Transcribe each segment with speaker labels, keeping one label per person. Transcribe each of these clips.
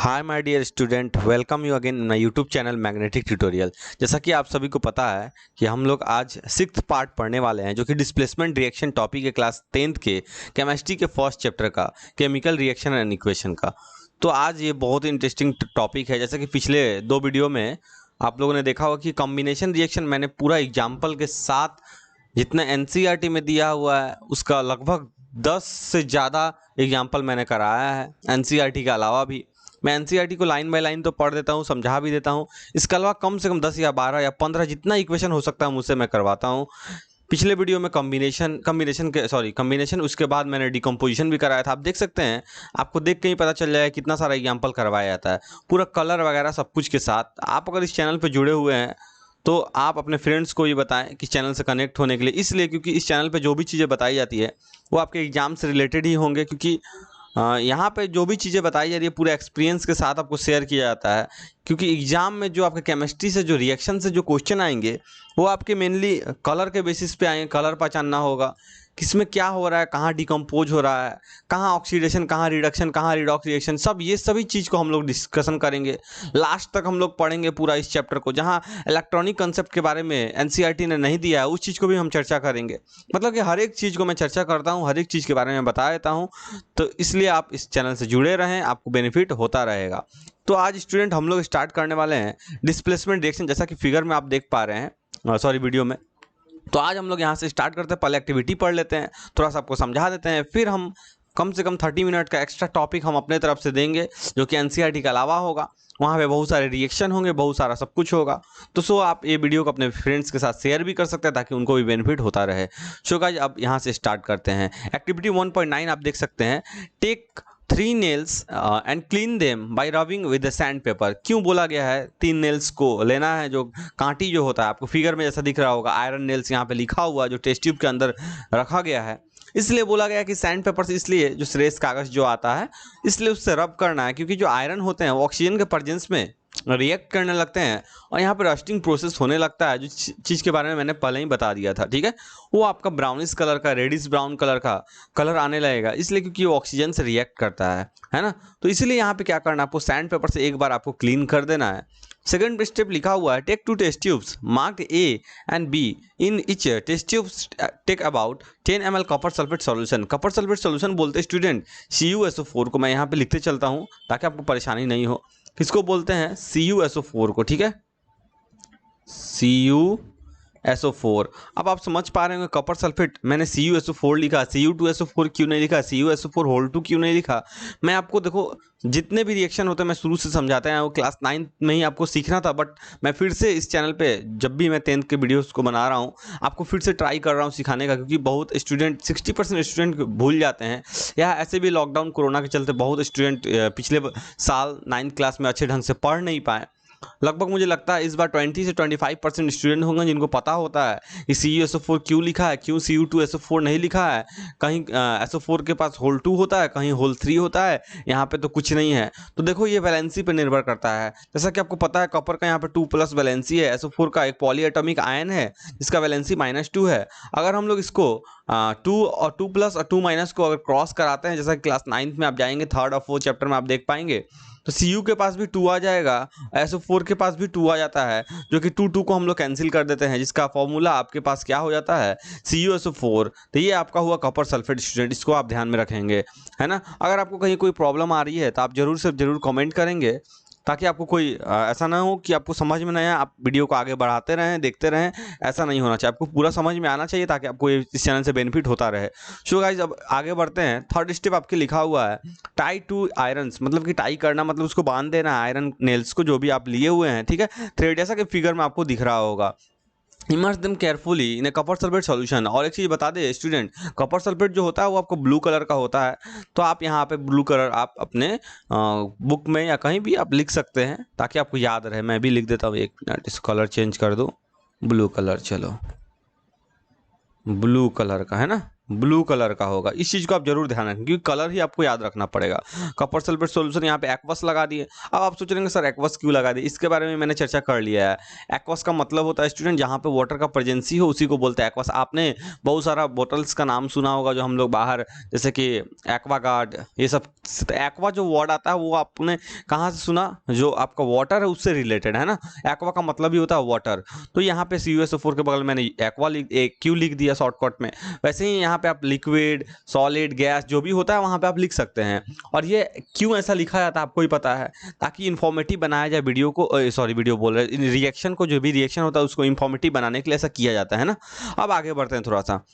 Speaker 1: Hi my dear student, welcome you again my YouTube channel magnetic tutorial. जैसा कि आप सभी को पता है कि हम लोग आज सिक्स्थ पार्ट पढ़ने वाले हैं, जो कि डिस्प्लेसमेंट रिएक्शन टॉपिक है क्लास 10th के केमिस्ट्री के फर्स्ट चैप्टर का, केमिकल रिएक्शन एंड इक्वेशन का। तो आज ये बहुत इंटरेस्टिंग टॉपिक है। जैसा कि पिछले दो वीडियो में आप लोगों ने देखा होगा कि कॉम्बिनेशन रिएक्शन मैंने पूरा एग्जाम्पल के साथ जितना एनसीईआरटी में दिया हुआ है उसका लगभग 10 से ज़्यादा एग्जाम्पल मैंने कराया है एनसीईआरटी के अलावा भी। मैं एनसीईआरटी को लाइन बाय लाइन तो पढ़ देता हूँ, समझा भी देता हूँ। इसके अलावा कम से कम 10 या 12 या 15 जितना इक्वेशन हो सकता है मुझसे मैं करवाता हूँ। पिछले वीडियो में कॉम्बिनेशन उसके बाद मैंने डिकम्पोजिशन भी कराया था। आप देख सकते हैं, आपको देख के ही पता चल जाएगा कितना सारा एग्जाम्पल करवाया जाता है, पूरा कलर वगैरह सब कुछ के साथ। आप अगर इस चैनल पर जुड़े हुए हैं तो आप अपने फ्रेंड्स को ये बताएं कि चैनल से कनेक्ट होने के लिए, इसलिए क्योंकि इस चैनल पे जो भी चीज़ें बताई जाती है वो आपके एग्जाम से रिलेटेड ही होंगे। क्योंकि यहाँ पे जो भी चीज़ें बताई जा रही है पूरे एक्सपीरियंस के साथ आपको शेयर किया जाता है। क्योंकि एग्जाम में जो आपके केमिस्ट्री से जो रिएक्शन से जो क्वेश्चन आएंगे वो आपके मेनली कलर के बेसिस पे आएंगे। कलर पहचानना होगा, किसमें क्या हो रहा है, कहाँ डिकम्पोज हो रहा है, कहाँ ऑक्सीडेशन, कहाँ रिडक्शन, कहाँ रिडॉक्स रिएक्शन, सब ये सभी चीज़ को हम लोग डिस्कशन करेंगे। लास्ट तक हम लोग पढ़ेंगे पूरा इस चैप्टर को। जहाँ इलेक्ट्रॉनिक कंसेप्ट के बारे में एनसीईआरटी ने नहीं दिया है उस चीज़ को भी हम चर्चा करेंगे। मतलब कि हर एक चीज़ को मैं चर्चा करता हूँ, हर एक चीज़ के बारे में बता देता हूँ। तो इसलिए आप इस चैनल से जुड़े रहें, आपको बेनिफिट होता रहेगा। तो आज स्टूडेंट हम लोग स्टार्ट करने वाले हैं डिस्प्लेसमेंट रिएक्शन, जैसा कि फिगर में आप देख पा रहे हैं, सॉरी वीडियो में। तो आज हम लोग यहाँ से स्टार्ट करते हैं। पहले एक्टिविटी पढ़ लेते हैं, थोड़ा सा आपको समझा देते हैं, फिर हम कम से कम 30 मिनट का एक्स्ट्रा टॉपिक हम अपने तरफ से देंगे जो कि एनसीईआरटी के अलावा होगा। वहाँ पे बहुत सारे रिएक्शन होंगे, बहुत सारा सब कुछ होगा। तो आप ये वीडियो को अपने फ्रेंड्स के साथ शेयर भी कर सकते हैं ताकि उनको भी बेनिफिट होता रहे। गाइस, अब यहाँ से स्टार्ट करते हैं। एक्टिविटी 1.9 आप देख सकते हैं, take 3 nails and clean them by rubbing with the sand paper. क्यों बोला गया है 3 नेल्स को लेना है? जो कांटी जो होता है, आपको फिगर में जैसा दिख रहा होगा, आयरन नेल्स यहाँ पे लिखा हुआ जो टेस्ट ट्यूब के अंदर रखा गया है, इसलिए बोला गया कि सैंड पेपर से, इसलिए जो श्रेष्ठ कागज जो आता है इसलिए उससे रब करना है। क्योंकि जो आयरन होते हैं वो ऑक्सीजन के प्रेजेंस में रिएक्ट करने लगते हैं और यहाँ पर रस्टिंग प्रोसेस होने लगता है, जो चीज़ के बारे में मैंने पहले ही बता दिया था। ठीक है, वो आपका ब्राउनिश कलर का, रेडिश ब्राउन कलर का कलर आने लगेगा, इसलिए क्योंकि वो ऑक्सीजन से रिएक्ट करता है ना। तो इसीलिए यहाँ पे क्या करना है, आपको सैंड पेपर से एक बार आपको क्लीन कर देना है। सेकंड स्टेप लिखा हुआ है, take 2 test tubes marked A and B, in each test tubes take about 10 ml copper sulphate solution. Copper sulphate solution बोलते हैं स्टूडेंट CuSO4 को। मैं यहाँ पे लिखते चलता हूँ ताकि आपको परेशानी नहीं हो। किसको बोलते हैं? CuSO4 को। ठीक है, CuSO4। अब आप समझ पा रहे होंगे, कॉपर सल्फेट मैंने CuSO4 लिखा, Cu2SO4 क्यों नहीं लिखा, CuSO4 होल 2 क्यों नहीं लिखा? मैं आपको देखो, जितने भी रिएक्शन होते हैं मैं शुरू से समझाते हैं, वो क्लास 9 में ही आपको सीखना था। बट मैं फिर से इस चैनल पे जब भी मैं 10th के वीडियोस को बना रहा हूँ आपको फिर से ट्राई कर रहा हूँ सिखाने का। क्योंकि बहुत स्टूडेंट, 60% स्टूडेंट भूल जाते हैं, या ऐसे भी लॉकडाउन कोरोना के चलते बहुत स्टूडेंट पिछले साल 9th क्लास में अच्छे ढंग से पढ़ नहीं पाए। लगभग मुझे लगता है इस बार 20 से 25% स्टूडेंट होंगे जिनको पता होता है कि CuSO4 क्यों लिखा है, क्यों Cu2SO4 नहीं लिखा है। कहीं SO4 के पास होल 2 होता है, कहीं होल 3 होता है, यहाँ पे तो कुछ नहीं है। तो देखो, ये वैलेंसी पे निर्भर करता है। जैसा कि आपको पता है, कॉपर का यहाँ पे 2+ वैलेंसी है, SO4 का एक पॉलीएटॉमिक आयन है जिसका वैलेंसी -2 है। अगर हम लोग इसको 2 और 2+ और 2- को अगर क्रॉस कराते हैं, जैसा कि क्लास 9th में आप जाएंगे, 3rd और 4th चैप्टर में आप देख पाएंगे, तो Cu के पास भी 2 आ जाएगा, SO4 के पास भी 2 आ जाता है, जो कि 2 को हम लोग कैंसिल कर देते हैं, जिसका फॉर्मूला आपके पास क्या हो जाता है, CuSO4। तो ये आपका हुआ कॉपर सल्फेट स्टूडेंट, इसको आप ध्यान में रखेंगे, है ना। अगर आपको कहीं कोई प्रॉब्लम आ रही है तो आप जरूर से जरूर कमेंट करेंगे, ताकि आपको कोई ऐसा ना हो कि आपको समझ में नहीं आया, आप वीडियो को आगे बढ़ाते रहें, देखते रहें। ऐसा नहीं होना चाहिए, आपको पूरा समझ में आना चाहिए ताकि आपको इस चैनल से बेनिफिट होता रहे। गाइज, अब आगे बढ़ते हैं। 3rd स्टेप आपके लिखा हुआ है, टाई 2 आयरन्स, मतलब कि टाई करना, मतलब उसको बांध देना है आयरन नेल्स को, जो भी आप लिए हुए हैं। ठीक है, थ्रेड, जैसा कि फिगर में आपको दिख रहा होगा। इमर्स देम केयरफुली इन ए कॉपर सल्फेट सॉल्यूशन। और एक चीज़ बता दें स्टूडेंट, कॉपर सल्फेट जो होता है वो आपको ब्लू कलर का होता है। तो आप यहाँ पे ब्लू कलर आप अपने बुक में या कहीं भी आप लिख सकते हैं ताकि आपको याद रहे। मैं भी लिख देता हूँ, एक मिनट, इस कलर चेंज कर दो, ब्लू कलर, चलो ब्लू कलर का, है ना, ब्लू कलर का होगा। इस चीज़ को आप जरूर ध्यान रखें क्योंकि कलर ही आपको याद रखना पड़ेगा। कॉपर सल्फेट सॉल्यूशन यहाँ पे एक्वस लगा दिए। अब आप सोच रहे हैं सर एक्वस क्यों लगा दिए, इसके बारे में मैंने चर्चा कर लिया है। एक्वस का मतलब होता है स्टूडेंट जहाँ पे वाटर का प्रेजेंसी हो उसी को बोलते हैं एक्वस। आपने बहुत सारा बोटल्स का नाम सुना होगा जो हम लोग बाहर, जैसे कि एक्वागार्ड, ये सब। एक्वा जो वर्ड आता है वो आपने कहाँ से सुना, जो आपका वाटर है उससे रिलेटेड है ना। एक्वा का मतलब ही होता है वाटर। तो यहाँ पे CuSO4 के बगल में मैंने एक्वा क्यू लिख दिया शॉर्टकट में। वैसे ही यहाँ पे आप लिक्विड, सॉलिड, गैस जो भी होता है वहाँ पे आप लिख सकते हैं। और ये क्यों ऐसा लिखा जाता है आपको ही पता है, ताकि इन्फॉर्मेटिव बनाया जाए वीडियो को, सॉरी वीडियो बोल रहे, रिएक्शन को, जो भी रिएक्शन होता है उसको इन्फॉर्मेटिव बनाने के लिए ऐसा किया जाता है ना। अब आगे बढ़ते हैं थोड़ा सा।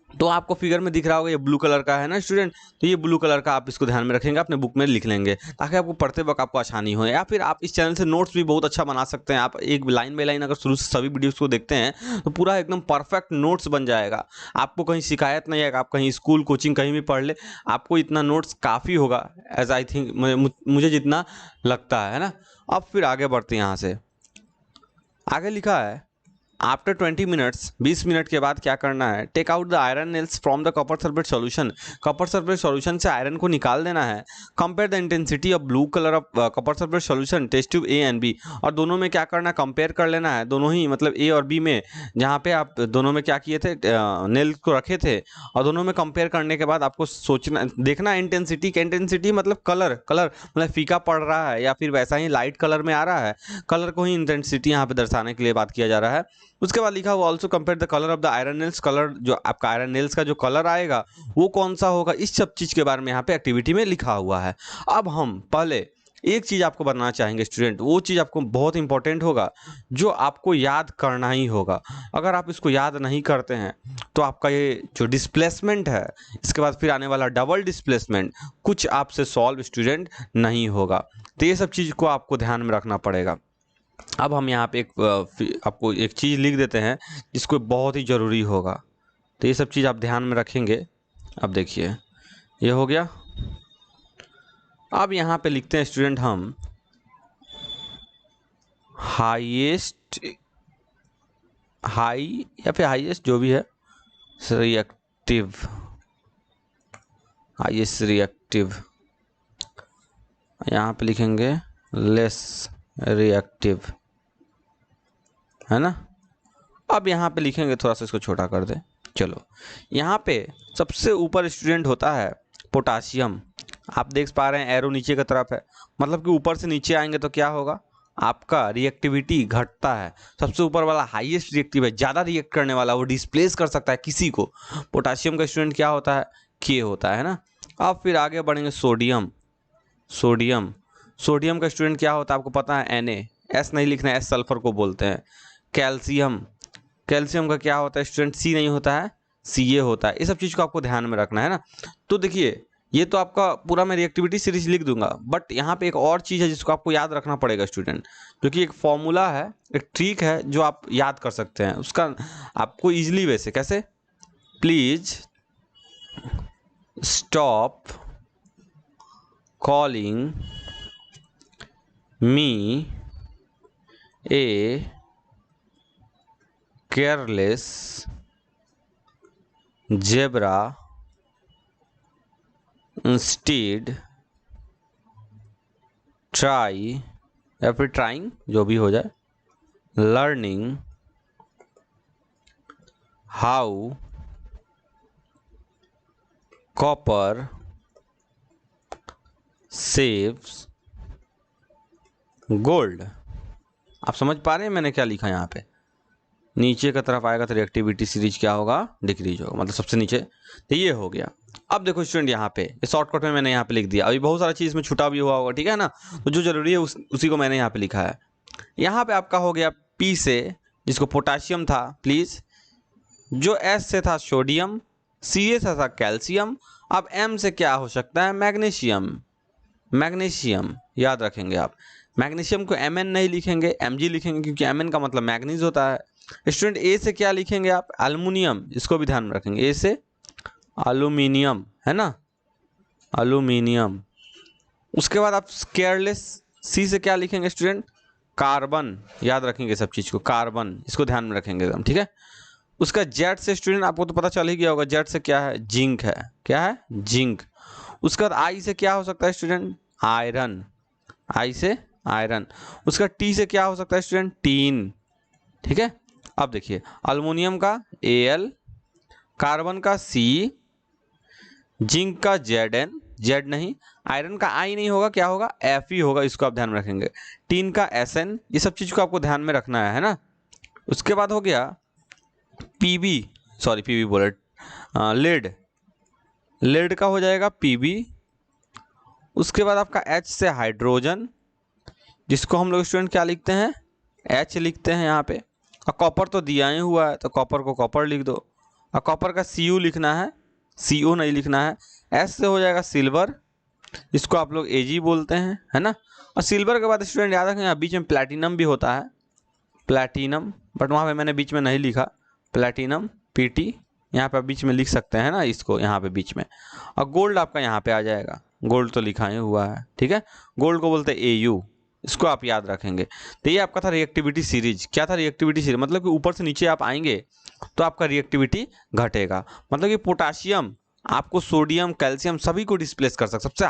Speaker 1: तो आपको फिगर में दिख रहा होगा ये ब्लू कलर का है ना स्टूडेंट, तो ये ब्लू कलर का आप इसको ध्यान में रखेंगे, अपने बुक में लिख लेंगे ताकि आपको पढ़ते वक्त आपको आसानी हो। या फिर आप इस चैनल से नोट्स भी बहुत अच्छा बना सकते हैं। आप एक लाइन बाय लाइन अगर शुरू से सभी वीडियोस को देखते हैं तो पूरा एकदम परफेक्ट नोट्स बन जाएगा। आपको कहीं शिकायत नहीं आएगा, आप कहीं स्कूल कोचिंग कहीं भी पढ़ ले, आपको इतना नोट्स काफ़ी होगा, एज आई थिंक, मुझे जितना लगता है ना। अब फिर आगे बढ़ते हैं। यहाँ से आगे लिखा है आफ्टर 20 मिनट्स, 20 मिनट के बाद क्या करना है, take out the iron nails from the copper sulphate solution. Copper sulphate solution से आयरन को निकाल देना है। Compare the intensity of blue colour of copper sulphate solution test tube A and B। और दोनों में क्या करना है, कंपेयर कर लेना है, दोनों ही मतलब A और B में, जहाँ पे आप दोनों में क्या किए थे, नेल को रखे थे, और दोनों में कंपेयर करने के बाद आपको सोचना, देखना इंटेंसिटी। इंटेंसिटी मतलब कलर, कलर मतलब फीका पड़ रहा है या फिर वैसा ही लाइट कलर में आ रहा है, कलर को ही इंटेंसिटी यहाँ पे दर्शाने के लिए बात किया जा रहा है। उसके बाद लिखा हुआ also compare the colour of the iron nails. Colour जो आपका आयरन नेल्स का जो कलर आएगा वो कौन सा होगा, इस सब चीज के बारे में यहाँ पे एक्टिविटी में लिखा हुआ है। अब हम पहले एक चीज आपको बताना चाहेंगे स्टूडेंट, वो चीज आपको बहुत इंपॉर्टेंट होगा जो आपको याद करना ही होगा। अगर आप इसको याद नहीं करते हैं तो आपका ये जो डिस्प्लेसमेंट है, इसके बाद फिर आने वाला डबल डिस्प्लेसमेंट, कुछ आपसे सॉल्व स्टूडेंट नहीं होगा। तो ये सब चीज को आपको ध्यान में रखना पड़ेगा। अब हम यहाँ पे आपको एक चीज़ लिख देते हैं जिसको बहुत ही ज़रूरी होगा, तो ये सब चीज़ आप ध्यान में रखेंगे। अब देखिए ये हो गया। अब यहाँ पे लिखते हैं स्टूडेंट हम हाईएस्ट, हाई या फिर हाईएस्ट जो भी है रिएक्टिव, हाईएस्ट रिएक्टिव। यहाँ पे लिखेंगे लेस रिएक्टिव, है ना। अब यहाँ पे लिखेंगे, थोड़ा सा इसको छोटा कर दे। चलो, यहाँ पे सबसे ऊपर स्टूडेंट होता है पोटासियम। आप देख पा रहे हैं एरो नीचे की तरफ है, मतलब कि ऊपर से नीचे आएंगे तो क्या होगा, आपका रिएक्टिविटी घटता है। सबसे ऊपर वाला हाईएस्ट रिएक्टिव है, ज़्यादा रिएक्ट करने वाला, वो डिस्प्लेस कर सकता है किसी को। पोटासियम का स्टूडेंट क्या होता है, के होता है ना। अब फिर आगे बढ़ेंगे सोडियम। सोडियम, सोडियम का स्टूडेंट क्या होता है आपको पता है, Na। एस नहीं लिखना है, एस सल्फर को बोलते हैं। कैल्शियम, कैल्शियम का क्या होता है स्टूडेंट, C नहीं होता है, Ca होता है। ये सब चीज़ को आपको ध्यान में रखना है ना। तो देखिए ये तो आपका पूरा मैं रिएक्टिविटी सीरीज लिख दूंगा, बट यहाँ पे एक और चीज़ है जिसको आपको याद रखना पड़ेगा स्टूडेंट, जो कि एक फॉर्मूला है, एक ट्रिक है जो आप याद कर सकते हैं उसका आपको ईजिली वे से। कैसे, please stop calling me a careless zebra, instead try या फिर ट्राइंग जो भी हो जाए, learning how copper saves gold. आप समझ पा रहे हैं मैंने क्या लिखा यहाँ पे, नीचे की तरफ आएगा तो रिएक्टिविटी सीरीज क्या होगा, डिक्रीज होगा, मतलब सबसे नीचे। तो ये हो गया। अब देखो स्टूडेंट यहाँ पे शॉर्टकट में मैंने यहाँ पे लिख दिया, अभी बहुत सारा चीज़ में छुटा भी हुआ होगा, ठीक है ना। तो जो जरूरी है उसी को मैंने यहाँ पे लिखा है। यहाँ पे आपका हो गया P से, जिसको पोटासियम था प्लीज, जो S से था सोडियम, Ca से था कैल्शियम, अब M से क्या हो सकता है, मैग्नीशियम। मैग्नीशियम याद रखेंगे आप, मैग्नीशियम को Mn नहीं लिखेंगे, Mg लिखेंगे, क्योंकि Mn का मतलब मैग्नीज होता है। स्टूडेंट A से क्या लिखेंगे आप, एल्युमिनियम, इसको भी ध्यान में रखेंगे, A से एल्यूमिनियम, है ना, एल्यूमिनियम। उसके बाद आप केयरलेस, C से क्या लिखेंगे स्टूडेंट, कार्बन, याद रखेंगे सब चीज़ को, कार्बन, इसको ध्यान में रखेंगे एकदम, ठीक है। उसका जेड से स्टूडेंट आपको तो पता चल ही गया होगा, जेड से क्या है, जिंक है, क्या है, जिंक। उसका बाद आई से क्या हो सकता है स्टूडेंट, आयरन, आई से आयरन। उसका टी से क्या हो सकता है स्टूडेंट, टीन, ठीक है। अब देखिए अल्युमिनियम का Al, कार्बन का C, जिंक का Zn, जेड नहीं, आयरन का आई नहीं होगा, क्या होगा, Fe होगा, इसको आप ध्यान में रखेंगे। टीन का Sn, ये सब चीज को आपको ध्यान में रखना है ना। उसके बाद हो गया Pb, सॉरी Pb बोले, लेड, लेड का हो जाएगा Pb। उसके बाद आपका H से हाइड्रोजन, जिसको हम लोग स्टूडेंट क्या लिखते हैं, H लिखते हैं यहाँ पे। और कॉपर तो दिया ही हुआ है तो कॉपर को कॉपर लिख दो, और कॉपर का Cu लिखना है, Co नहीं लिखना है। S से हो जाएगा सिल्वर, इसको आप लोग Ag बोलते हैं, है ना। और सिल्वर के बाद स्टूडेंट याद रखें यहाँ बीच में प्लैटिनम भी होता है, प्लैटिनम, बट वहाँ पे मैंने बीच में नहीं लिखा, प्लैटिनम Pt यहाँ पे बीच में लिख सकते हैं ना इसको, यहाँ पे बीच में। और गोल्ड आपका यहाँ पे आ जाएगा, गोल्ड तो लिखा ही हुआ है, ठीक है। गोल्ड को बोलते हैं Au, इसको आप याद रखेंगे। तो ये आपका था रिएक्टिविटी सीरीज। क्या था रिएक्टिविटी सीरीज, मतलब कि ऊपर से नीचे आप आएंगे तो आपका रिएक्टिविटी घटेगा, मतलब कि पोटाशियम आपको सोडियम कैल्शियम सभी को डिस्प्लेस कर सकता है, सबसे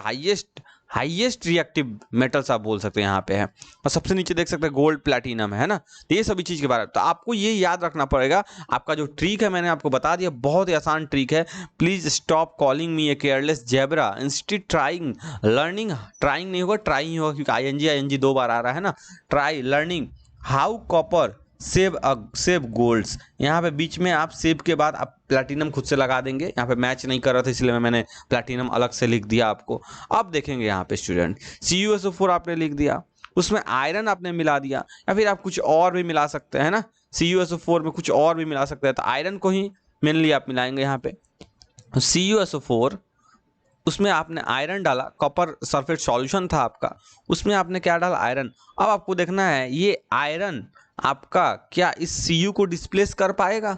Speaker 1: हाईएस्ट रिएक्टिव मेटल्स आप बोल सकते हैं यहाँ पे है। और सबसे नीचे देख सकते हैं गोल्ड प्लैटिनम है ना। तो ये सभी चीज के बारे में तो आपको ये याद रखना पड़ेगा। आपका जो ट्रिक है मैंने आपको बता दिया, बहुत ही आसान ट्रिक है। Please stop calling me a careless zebra, instead trying learning, trying नहीं होगा ट्राई ही होगा क्योंकि आईएनजी दो बार आ रहा है ना। Try learning how copper save golds, यहाँ पे बीच में आप सेव के बाद आप प्लैटिनम खुद से लगा देंगे, यहाँ पे मैच नहीं कर रहा था इसलिए मैंने प्लैटिनम अलग से लिख दिया आपको। अब देखेंगे यहाँ पे स्टूडेंट CuSO4 आपने लिख दिया, उसमें आयरन आपने मिला दिया, या फिर आप कुछ और भी मिला सकते हैं ना, CuSO4 में कुछ और भी मिला सकते हैं, तो आयरन को ही मेनली आप मिलाएंगे यहाँ पे। CuSO4 उसमें आपने आयरन डाला, कॉपर सल्फेट सॉल्यूशन था आपका, उसमें आपने क्या डाला, आयरन। अब आपको देखना है ये आयरन आपका क्या इस Cu को डिस्प्लेस कर पाएगा।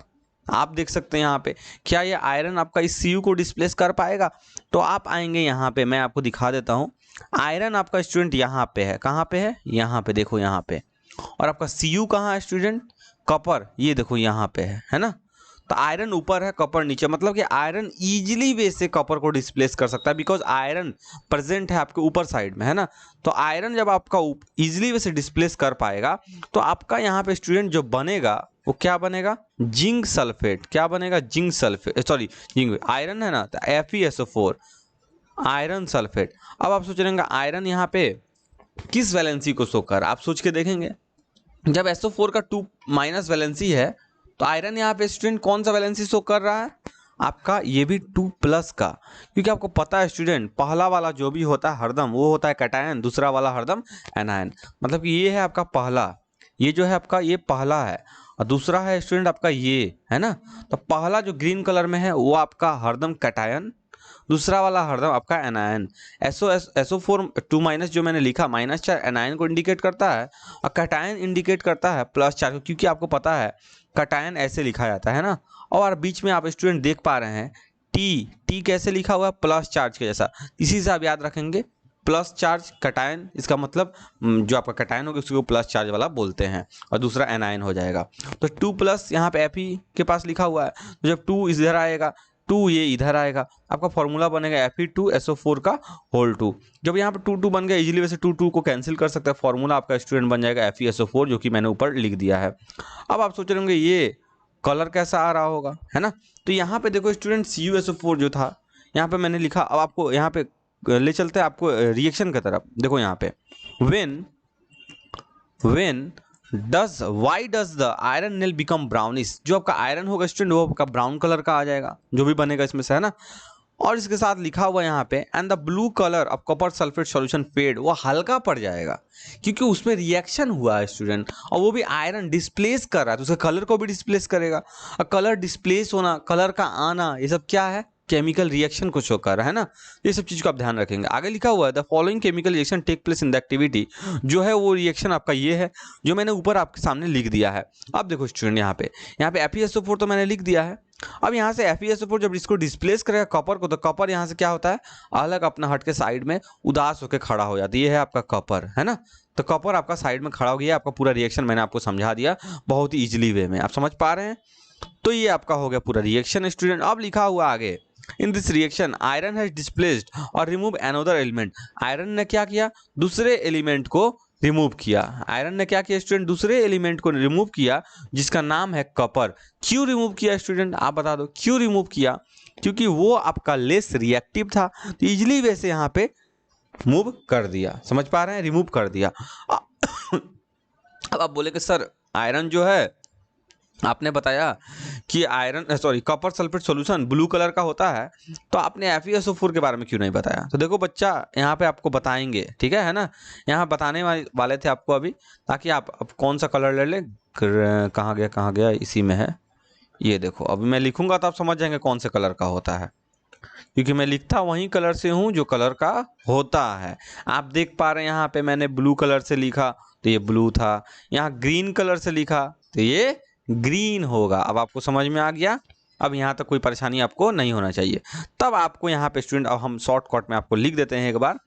Speaker 1: आप देख सकते हैं यहाँ पे क्या ये आयरन आपका इस Cu को डिस्प्लेस कर पाएगा। तो आप आएंगे यहाँ पे, मैं आपको दिखा देता हूँ। आयरन आपका स्टूडेंट यहाँ पे है, कहाँ पे है, यहाँ पे देखो यहाँ पे। और आपका Cu कहाँ है स्टूडेंट, कॉपर, ये देखो यहाँ पे है ना। तो आयरन ऊपर है कॉपर नीचे, मतलब कि आयरन इजीली वे से कॉपर को डिस्प्लेस कर सकता है, बिकॉज आयरन प्रेजेंट है आपके ऊपर साइड में है ना। तो आयरन जब आपका इजीली वे से डिस्प्लेस कर पाएगा तो आपका यहाँ पे स्टूडेंट जो बनेगा वो क्या बनेगा, जिंक सल्फेट। क्या बनेगा, zinc sulphate, sorry zinc, iron है ना तो FeSO4 आयरन सल्फेट। अब आप सोच रहे हैं आयरन यहाँ पे किस वैलेंसी को शो कर, आप सोच के देखेंगे जब SO4 का 2- वैलेंसी है तो आयरन यहाँ पे स्टूडेंट कौन सा वैलेंसी शो कर रहा है, आपका ये भी 2+ का। क्योंकि आपको पता है स्टूडेंट पहला वाला जो भी होता है हरदम वो होता है कैटायन, दूसरा वाला हरदम एनायन। मतलब कि ये है आपका पहला, ये जो है आपका ये पहला है, और दूसरा है स्टूडेंट आपका ये है ना। तो पहला जो ग्रीन कलर में है वो आपका हरदम कैटायन, दूसरा वाला हरदम आपका एनायन। SO4 2- जो मैंने लिखा -4 एनायन को इंडिकेट करता है, और कैटायन इंडिकेट करता है +4, क्योंकि आपको पता है कैटायन ऐसे लिखा जाता है ना। और बीच में आप स्टूडेंट देख पा रहे हैं टी कैसे लिखा हुआ है, प्लस चार्ज के जैसा, इसी से आप याद रखेंगे प्लस चार्ज कैटायन, इसका मतलब जो आपका कैटायन होगा उसको प्लस चार्ज वाला बोलते हैं, और दूसरा एनायन हो जाएगा। तो 2+ यहाँ पे Fe के पास लिखा हुआ है, तो जब 2 इधर आएगा 2 ये इधर आएगा, आपका फॉर्मूला बनेगा Fe2SO4 का होल 2। जब यहाँ पे 2 बन गया इजीली, वैसे 2 को कैंसिल कर सकते हैं, फॉर्मूला आपका स्टूडेंट बन जाएगा FeSO4 जो कि मैंने ऊपर लिख दिया है। अब आप सोच रहे होंगे ये कलर कैसा आ रहा होगा, है ना। तो यहाँ पे देखो स्टूडेंट CuSO4 जो था यहाँ पे मैंने लिखा, अब आपको यहाँ पे ले चलते हैं आपको रिएक्शन की तरफ। देखो यहाँ पे why does the iron nail become brownish, जो आपका आयरन होगा स्टूडेंट वो आपका ब्राउन कलर का आ जाएगा, जो भी बनेगा इसमें से है ना। और इसके साथ लिखा हुआ यहाँ पे and the blue colour of copper sulphate solution fade, वो हल्का पड़ जाएगा क्योंकि उसमें रिएक्शन हुआ है स्टूडेंट, और वो भी आयरन डिस्प्लेस कर रहा है तो उसके कलर को भी डिस्प्लेस करेगा। और कलर डिस्प्लेस होना, कलर का आना, ये सब क्या है, केमिकल रिएक्शन को शो कर रहा है ना। ये सब चीज को आप ध्यान रखेंगे। आगे लिखा हुआ है the following chemical reaction take place in the activity, जो है वो रिएक्शन आपका ये है जो मैंने ऊपर आपके सामने लिख दिया है। अब देखो स्टूडेंट यहाँ पे FeSO4 तो मैंने लिख दिया है। अब यहाँ से FeSO4 जब इसको डिस्प्लेस करेगा कॉपर को, तो कॉपर यहाँ से क्या होता है, अलग अपना हट के साइड में उदास होकर खड़ा हो जाती है। ये है आपका कॉपर है ना। तो कॉपर आपका साइड में खड़ा हो गया, आपका पूरा रिएक्शन मैंने आपको समझा दिया बहुत ही इजीली वे में, आप समझ पा रहे हैं। तो ये आपका हो गया पूरा रिएक्शन स्टूडेंट। अब लिखा हुआ आगे, इन this reaction iron has displaced और रिमूव अनदर एलिमेंट। आयरन ने क्या किया, दूसरे एलिमेंट को रिमूव किया। आयरन ने क्या किया स्टूडेंट, दूसरे एलिमेंट को रिमूव किया जिसका नाम है कॉपर। क्यों रिमूव किया स्टूडेंट, आप बता दो क्यों रिमूव किया? क्योंकि वो आपका लेस रिएक्टिव था, तो इजिली वैसे यहाँ पे मूव कर दिया। समझ पा रहे हैं, रिमूव कर दिया। अब आप बोले कि सर आयरन जो है, आपने बताया कि iron sorry copper sulphate solution blue colour का होता है, तो आपने FeSO4 के बारे में क्यों नहीं बताया? तो देखो बच्चा, यहाँ पे आपको बताएंगे, ठीक है ना, यहाँ बताने वाले थे आपको अभी, ताकि आप अब कौन सा कलर ले लें। कहाँ गया, इसी में है। ये देखो, अभी मैं लिखूंगा तो आप समझ जाएंगे कौन से कलर का होता है, क्योंकि मैं लिखता वही कलर से हूँ जो कलर का होता है। आप देख पा रहे हैं यहाँ पे मैंने ब्लू कलर से लिखा तो ये ब्लू था, यहाँ ग्रीन कलर से लिखा तो ये ग्रीन होगा। अब आपको समझ में आ गया। अब यहाँ तक कोई परेशानी आपको नहीं होना चाहिए। तब आपको यहाँ पे स्टूडेंट, अब हम शॉर्टकट में आपको लिख देते हैं एक बार,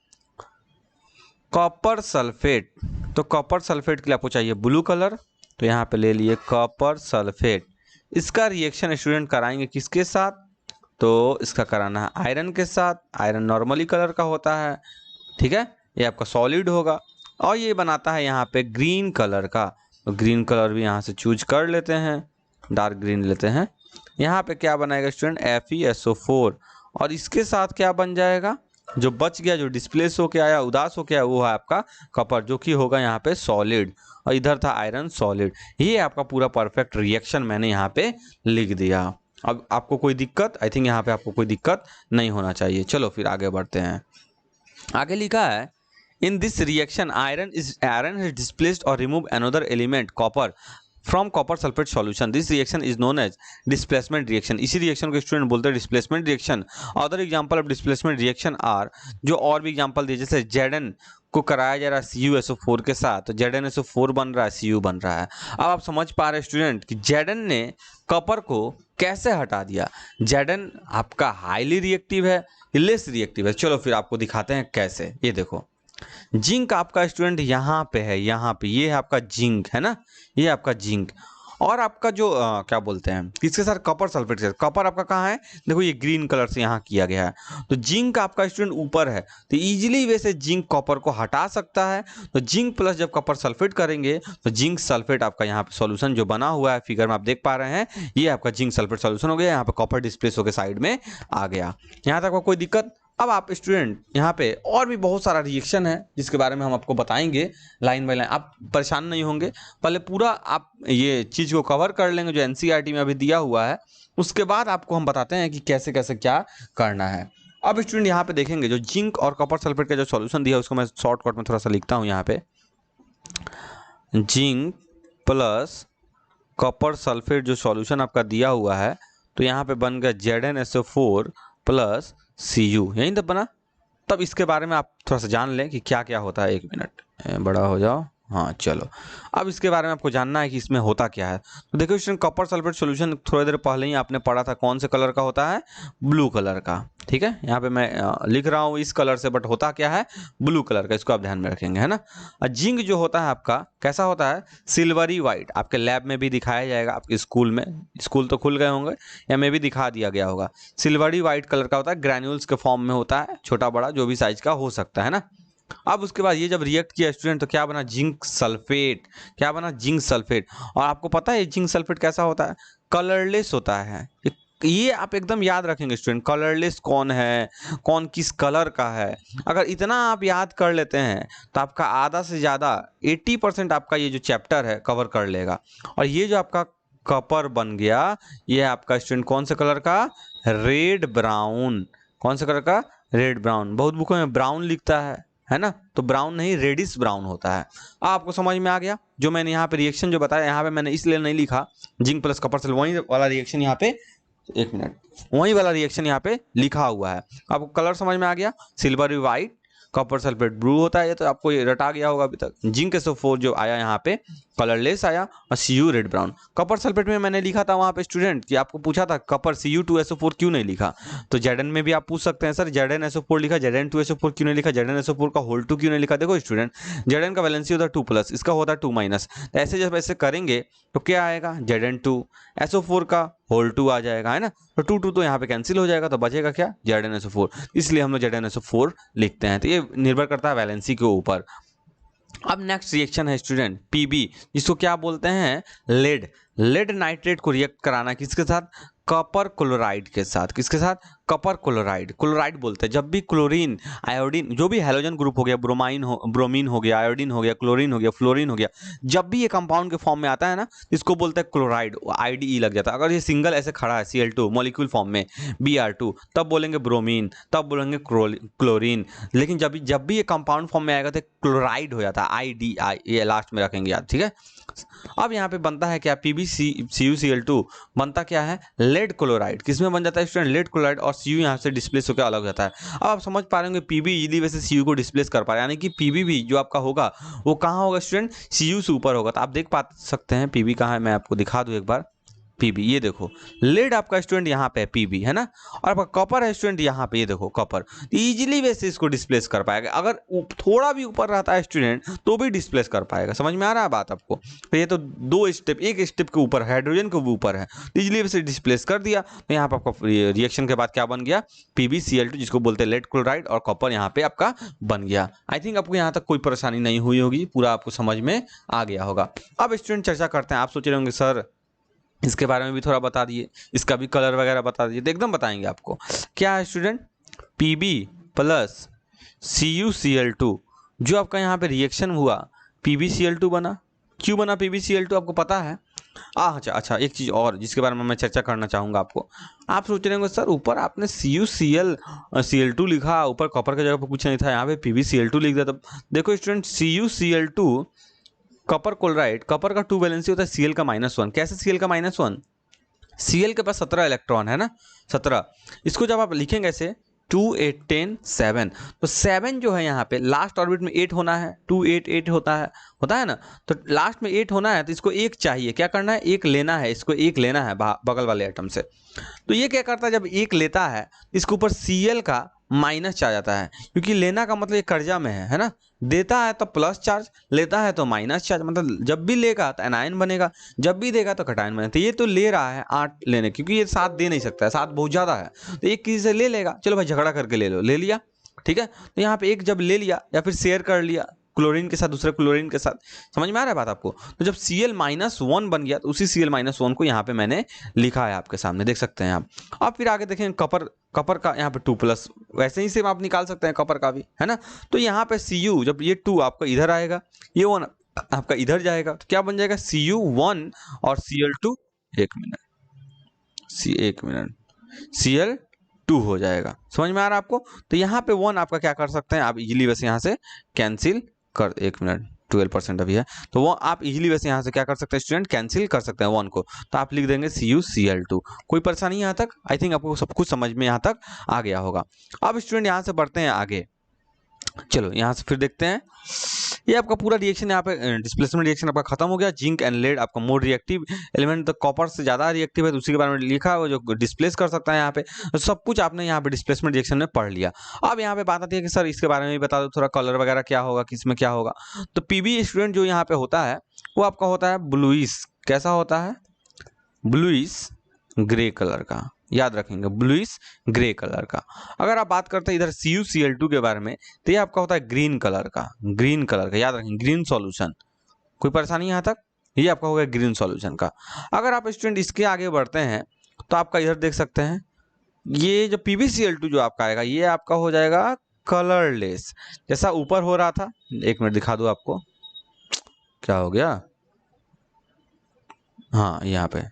Speaker 1: कॉपर सल्फेट। तो कॉपर सल्फेट के लिए आपको चाहिए ब्लू कलर, तो यहाँ पे ले लिए कॉपर सल्फेट। इसका रिएक्शन स्टूडेंट कराएंगे किसके साथ, तो इसका कराना है आयरन के साथ। आयरन नॉर्मली कलर का होता है, ठीक है, ये आपका सॉलिड होगा, और ये बनाता है यहाँ पे ग्रीन कलर का। तो ग्रीन कलर भी यहाँ से चूज कर लेते हैं, डार्क ग्रीन लेते हैं। यहाँ पे क्या बनाएगा स्टूडेंट, FeSO4, और इसके साथ क्या बन जाएगा, जो बच गया, जो डिस्प्लेस होके आया, उदास होके आया, वो है आपका कॉपर, जो कि होगा यहाँ पे सॉलिड, और इधर था आयरन सॉलिड। ये आपका पूरा परफेक्ट रिएक्शन मैंने यहाँ पे लिख दिया। अब आपको कोई दिक्कत, आई थिंक यहाँ पे आपको कोई दिक्कत नहीं होना चाहिए। चलो फिर आगे बढ़ते हैं। आगे लिखा है, in this reaction iron has displaced और remove another element copper from copper sulphate solution. This reaction is known as displacement reaction. इसी रिएक्शन को स्टूडेंट बोलते हैं displacement reaction. Other example of displacement reaction are, जो और भी example दिए, जैसे Zn को कराया जा रहा है CuSO4 के साथ, तो ZnSO4 बन रहा है, Cu बन रहा है। अब आप समझ पा रहे हैं स्टूडेंट कि Zn ने कॉपर को कैसे हटा दिया। Zn आपका हाईली रिएक्टिव है, लेस रिएक्टिव है। चलो फिर आपको दिखाते हैं कैसे। ये देखो, जिंक आपका स्टूडेंट यहाँ पे है, यहाँ पे ये है आपका जिंक, है ना, ये आपका जिंक। और आपका जो क्या बोलते हैं, किसके साथ, कॉपर सल्फेट के साथ। कॉपर आपका कहाँ है, देखो ये ग्रीन कलर से यहाँ किया गया है। तो जिंक आपका स्टूडेंट ऊपर है, तो इजीली वैसे जिंक कॉपर को हटा सकता है। तो जिंक प्लस जब कॉपर सल्फेट करेंगे तो जिंक सल्फेट आपका यहाँ पे सॉल्यूशन जो बना हुआ है, फिगर में आप देख पा रहे हैं, ये आपका जिंक सल्फेट सॉल्यूशन हो गया। यहाँ पे कॉपर डिस्प्लेस होकर साइड में आ गया। यहाँ तक कोई दिक्कत? अब आप स्टूडेंट यहाँ पे और भी बहुत सारा रिएक्शन है जिसके बारे में हम आपको बताएंगे लाइन बाय लाइन, आप परेशान नहीं होंगे। पहले पूरा आप ये चीज़ को कवर कर लेंगे जो NCERT में अभी दिया हुआ है, उसके बाद आपको हम बताते हैं कि कैसे कैसे क्या करना है। अब स्टूडेंट यहाँ पे देखेंगे जो जिंक और कॉपर सल्फेट का जो सॉल्यूशन दिया है, उसको मैं शॉर्टकट में थोड़ा सा लिखता हूँ यहाँ पे। जिंक प्लस कॉपर सल्फेट जो सॉल्यूशन आपका दिया हुआ है, तो यहाँ पे बन गया ZnSO4 प्लस Cu, यहीं तक बना। तब इसके बारे में आप थोड़ा सा जान लें कि क्या क्या होता है। 1 मिनट, बड़ा हो जाओ, हाँ चलो। अब इसके बारे में आपको जानना है कि इसमें होता क्या है। तो देखो स्टूडेंट, कॉपर सल्फेट सॉल्यूशन थोड़ी देर पहले ही आपने पढ़ा था, कौन से कलर का होता है, ब्लू कलर का, ठीक है। यहाँ पे मैं लिख रहा हूँ इस कलर से, बट होता क्या है, ब्लू कलर का, इसको आप ध्यान में रखेंगे, है ना। जिंक जो होता है आपका कैसा होता है, सिल्वरी वाइट। आपके लैब में भी दिखाया जाएगा, आपके स्कूल में, स्कूल तो खुल गए होंगे, या में भी दिखा दिया गया होगा। सिल्वरी वाइट कलर का होता है, ग्रैन्यूल्स के फॉर्म में होता है, छोटा बड़ा जो भी साइज का हो सकता है ना। अब उसके बाद ये जब रिएक्ट किया स्टूडेंट, तो क्या बना, जिंक सल्फेट। क्या बना, जिंक सल्फेट। और आपको पता है जिंक सल्फेट कैसा होता है, कलरलेस होता है। ये आप एकदम याद रखेंगे स्टूडेंट, कलरलेस कौन है, कौन किस कलर का है। अगर इतना आप याद कर लेते हैं तो आपका आधा से ज़्यादा 80% आपका ये जो चैप्टर है कवर कर लेगा। और ये जो आपका कॉपर बन गया, ये आपका स्टूडेंट कौन से कलर का, रेड ब्राउन। कौन से कलर का, रेड ब्राउन। बहुत बुकों में ब्राउन लिखता है ना, तो ब्राउन नहीं, रेडिश ब्राउन होता है। आपको समझ में आ गया। जो मैंने यहाँ पे रिएक्शन जो बताया, यहाँ पे मैंने इसलिए नहीं लिखा जिंक प्लस कॉपर सल्फेट, वही वाला रिएक्शन यहाँ पे, 1 मिनट, वही वाला रिएक्शन यहाँ पे लिखा हुआ है। आपको कलर समझ में आ गया, silvery white copper sulphate blue होता है, ये तो आपको ये रटा गया होगा अभी तक। जिंक SO4 जो आया यहाँ पे कलरलेस आया, और Cu red brown. Copper sulphate में मैंने लिखा था वहाँ पे स्टूडेंट कि आपको पूछा था कॉपर Cu2SO4 क्यों नहीं लिखा, तो Zn में भी आप पूछ सकते हैं सर ZnSO4 लिखा, Zn2SO4 क्यों नहीं लिखा, ZnSO4 का होल 2 क्यों नहीं लिखा। देखो स्टूडेंट, Zn का वैलेंसी होता है 2+, इसका होता है 2-, तो ऐसे जब ऐसे करेंगे तो क्या आएगा, Zn2SO4 का होल 2 आ जाएगा, है ना, तो 2 तो यहाँ पे कैंसिल हो जाएगा, तो बचेगा क्या, ZnSO4, इसलिए हम लोग ZnSO4 लिखते हैं। तो ये निर्भर करता है वैलेंसी के ऊपर। अब नेक्स्ट रिएक्शन है स्टूडेंट पीबी, जिसको क्या बोलते हैं, लेड नाइट्रेट को रिएक्ट कराना किसके साथ, कॉपर क्लोराइड के साथ। किसके साथ, कॉपर क्लोराइड बोलते हैं। जब भी क्लोरीन, आयोडीन, जो भी हैलोजन ग्रुप हो गया, ब्रोमीन हो गया, आयोडीन हो गया, क्लोरीन हो गया, फ्लोरीन हो गया, जब भी ये कंपाउंड के फॉर्म में आता है ना, इसको बोलते हैं क्लोराइड, IDE लग जाता है। अगर ये सिंगल ऐसे खड़ा है Cl2 मॉलिक्यूल फॉर्म में Br2, तब बोलेंगे ब्रोमीन, तब बोलेंगे क्लोरीन। लेकिन जब भी ये कंपाउंड फॉर्म में आएगा तो क्लोराइड हो जाता है, IDI, ये लास्ट में रखेंगे याद, ठीक है। अब यहाँ पे बनता है क्या, PbCuCl2 बनता क्या है, लेड क्लोराइड। किसमें बन जाता है स्टूडेंट, लेड क्लोराइड, और Cu यहाँ से डिस्प्लेस होकर अलग हो जाता है। अब आप समझ पा रहे होंगे Pb इजीली वैसे Cu को डिस्प्लेस कर पा रहे हैं, यानी कि Pb भी जो आपका होगा वो कहाँ होगा स्टूडेंट, Cu से ऊपर होगा। तो आप देख पा सकते हैं Pb कहाँ है, मैं आपको दिखा दूं एक बार। Pb, ये देखो लेड आपका स्टूडेंट यहाँ पे Pb है ना, और आपका कॉपर है स्टूडेंट यहाँ पे, ये देखो कॉपर, इजीली वैसे इसको डिस्प्लेस कर पाएगा। अगर थोड़ा भी ऊपर रहता है स्टूडेंट तो भी डिस्प्लेस कर पाएगा। समझ में आ रहा है बात आपको। तो ये तो एक स्टेप के ऊपर, हाइड्रोजन के ऊपर है, इजीली वैसे डिस्प्लेस कर दिया। तो यहाँ पे आपका रिएक्शन के बाद क्या बन गया, PbCl2, जिसको बोलते हैं लेड क्लोराइड, और कॉपर यहाँ पे आपका बन गया। आई थिंक आपको यहाँ तक कोई परेशानी नहीं हुई होगी, पूरा आपको समझ में आ गया होगा। अब स्टूडेंट चर्चा करते हैं। आप सोच रहे होंगे सर इसके बारे में भी थोड़ा बता दिए, इसका भी कलर वगैरह बता दिए, तो एकदम बताएंगे आपको। क्या है स्टूडेंट, Pb प्लस CuCl2, जो आपका यहाँ पे रिएक्शन हुआ PbCl2 बना। क्यों बना PbCl2 आपको पता है। अच्छा, एक चीज़ और जिसके बारे में मैं चर्चा करना चाहूँगा आपको। आप सोच रहे होंगे सर ऊपर आपने CuCl2 लिखा, ऊपर कॉपर की जगह पर कुछ नहीं था, यहाँ पे PbCl2 लिख दिया। तब देखो student, CuCl2 copper chloride, copper का 2 वैलेंसी होता है, Cl का -1। कैसे Cl का -1, Cl के पास 17 इलेक्ट्रॉन है ना, 17। इसको जब आप लिखेंगे ऐसे 2 8 10 7, तो 7 जो है यहाँ पे लास्ट ऑर्बिट में 8 होना है, 2 8 8 होता है ना, तो लास्ट में 8 होना है, तो इसको 1 चाहिए। क्या करना है, 1 लेना है, इसको 1 लेना है बगल वाले एटम से। तो ये क्या करता है, जब 1 लेता है इसके ऊपर Cl का माइनस आ जाता है, क्योंकि लेना का मतलब ये कर्जा में है ना, देता है तो प्लस चार्ज, लेता है तो माइनस चार्ज, मतलब जब भी लेगा तो एनायन बनेगा, जब भी देगा तो कटायन बनेगा। तो ये तो ले रहा है 8 लेने, क्योंकि ये 7 दे नहीं सकता है, 7 बहुत ज़्यादा है, तो एक किसी से ले लेगा। चलो भाई झगड़ा करके ले लो, ले लिया, ठीक है। तो यहाँ पे एक जब ले लिया या फिर शेयर कर लिया क्लोरीन के साथ, दूसरे क्लोरीन के साथ, समझ में आ रहा है बात आपको। तो जब Cl-1 बन गया, तो उसी Cl-1 को यहाँ पे मैंने लिखा है आपके सामने, देख सकते हैं आप। अब फिर आगे देखें कॉपर का यहाँ पे 2+, वैसे ही से आप निकाल सकते हैं कॉपर का भी, है ना। तो यहाँ पे Cu, जब ये 2 आपका इधर आएगा, ये 1 आपका इधर जाएगा, तो क्या बन जाएगा, Cu1 और Cl2, एक मिनट Cl2 हो जाएगा। समझ में आ रहा है आपको। तो यहाँ पे 1 आपका क्या कर सकते हैं, आप इजीली वैसे यहाँ से कैंसिल कर, 1 मिनट 12% अभी है, तो वो आप इजीली वैसे यहाँ से क्या कर सकते हैं स्टूडेंट, कैंसिल कर सकते हैं 1 को। तो आप लिख देंगे CuCl2। कोई परेशानी यहाँ तक, आई थिंक आपको सब कुछ समझ में यहाँ तक आ गया होगा। अब स्टूडेंट यहाँ से बढ़ते हैं आगे, चलो यहाँ से फिर देखते हैं। ये आपका पूरा रिएक्शन यहाँ पे डिस्प्लेसमेंट रिएक्शन आपका खत्म हो गया। जिंक एंड लेड आपका मोर रिएक्टिव एलिमेंट, तो कॉपर से ज़्यादा रिएक्टिव है, तो उसी के बारे में लिखा है, जो डिस्प्लेस कर सकता है यहाँ पे। तो सब कुछ आपने यहाँ पे डिस्प्लेसमेंट रिएक्शन में पढ़ लिया। अब यहाँ पे बात आती है कि सर इसके बारे में भी बता दो थोड़ा, कलर वगैरह क्या होगा, किसमें क्या होगा। तो Pb स्टूडेंट जो यहाँ पे होता है वो आपका होता है ब्लूइश, कैसा होता है, ब्लूइश ग्रे कलर का, याद रखेंगे ब्लूइश ग्रे कलर का। अगर आप बात करते हैं इधर CuCl2 के बारे में, तो ये आपका होता है ग्रीन कलर का, याद रखेंगे ग्रीन सॉल्यूशन। कोई परेशानी यहाँ तक, ये आपका होगा ग्रीन सॉल्यूशन का। अगर आप स्टूडेंट इसके आगे बढ़ते हैं तो आपका इधर देख सकते हैं, ये जो PbCl2 जो आपका आएगा, ये आपका हो जाएगा कलरलेस, जैसा ऊपर हो रहा था। 1 मिनट दिखा दूँ आपको, क्या हो गया, हाँ यहाँ पे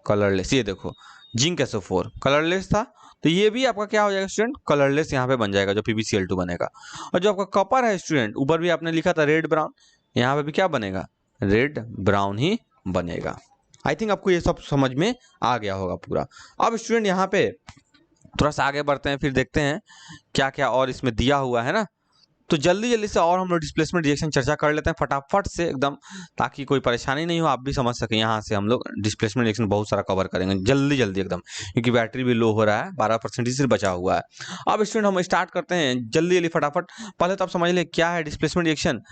Speaker 1: कलरलेस, ये देखो जिंक SO4 कलरलेस था, तो ये भी आपका क्या हो जाएगा स्टूडेंट, कलरलेस यहाँ पे बन जाएगा जो PbCl2 बनेगा। और जो आपका कॉपर है स्टूडेंट, ऊपर भी आपने लिखा था रेड ब्राउन, यहाँ पे भी क्या बनेगा, रेड ब्राउन ही बनेगा। आई थिंक आपको ये सब समझ में आ गया होगा पूरा। अब स्टूडेंट यहाँ पे थोड़ा सा आगे बढ़ते हैं, फिर देखते हैं क्या क्या और इसमें दिया हुआ है ना। तो जल्दी जल्दी से और हम लोग डिस्प्लेसमेंट रिएक्शन चर्चा कर लेते हैं फटाफट से एकदम, ताकि कोई परेशानी नहीं हो, आप भी समझ सकें। यहाँ से हम लोग डिस्प्लेसमेंट रिएक्शन बहुत सारा कवर करेंगे जल्दी जल्दी एकदम, क्योंकि बैटरी भी लो हो रहा है, 12% ही सिर्फ बचा हुआ है। अब स्टूडेंट हम स्टार्ट करते हैं जल्दी जल्दी फटाफट। पहले तो आप समझ लें क्या है displacement reaction.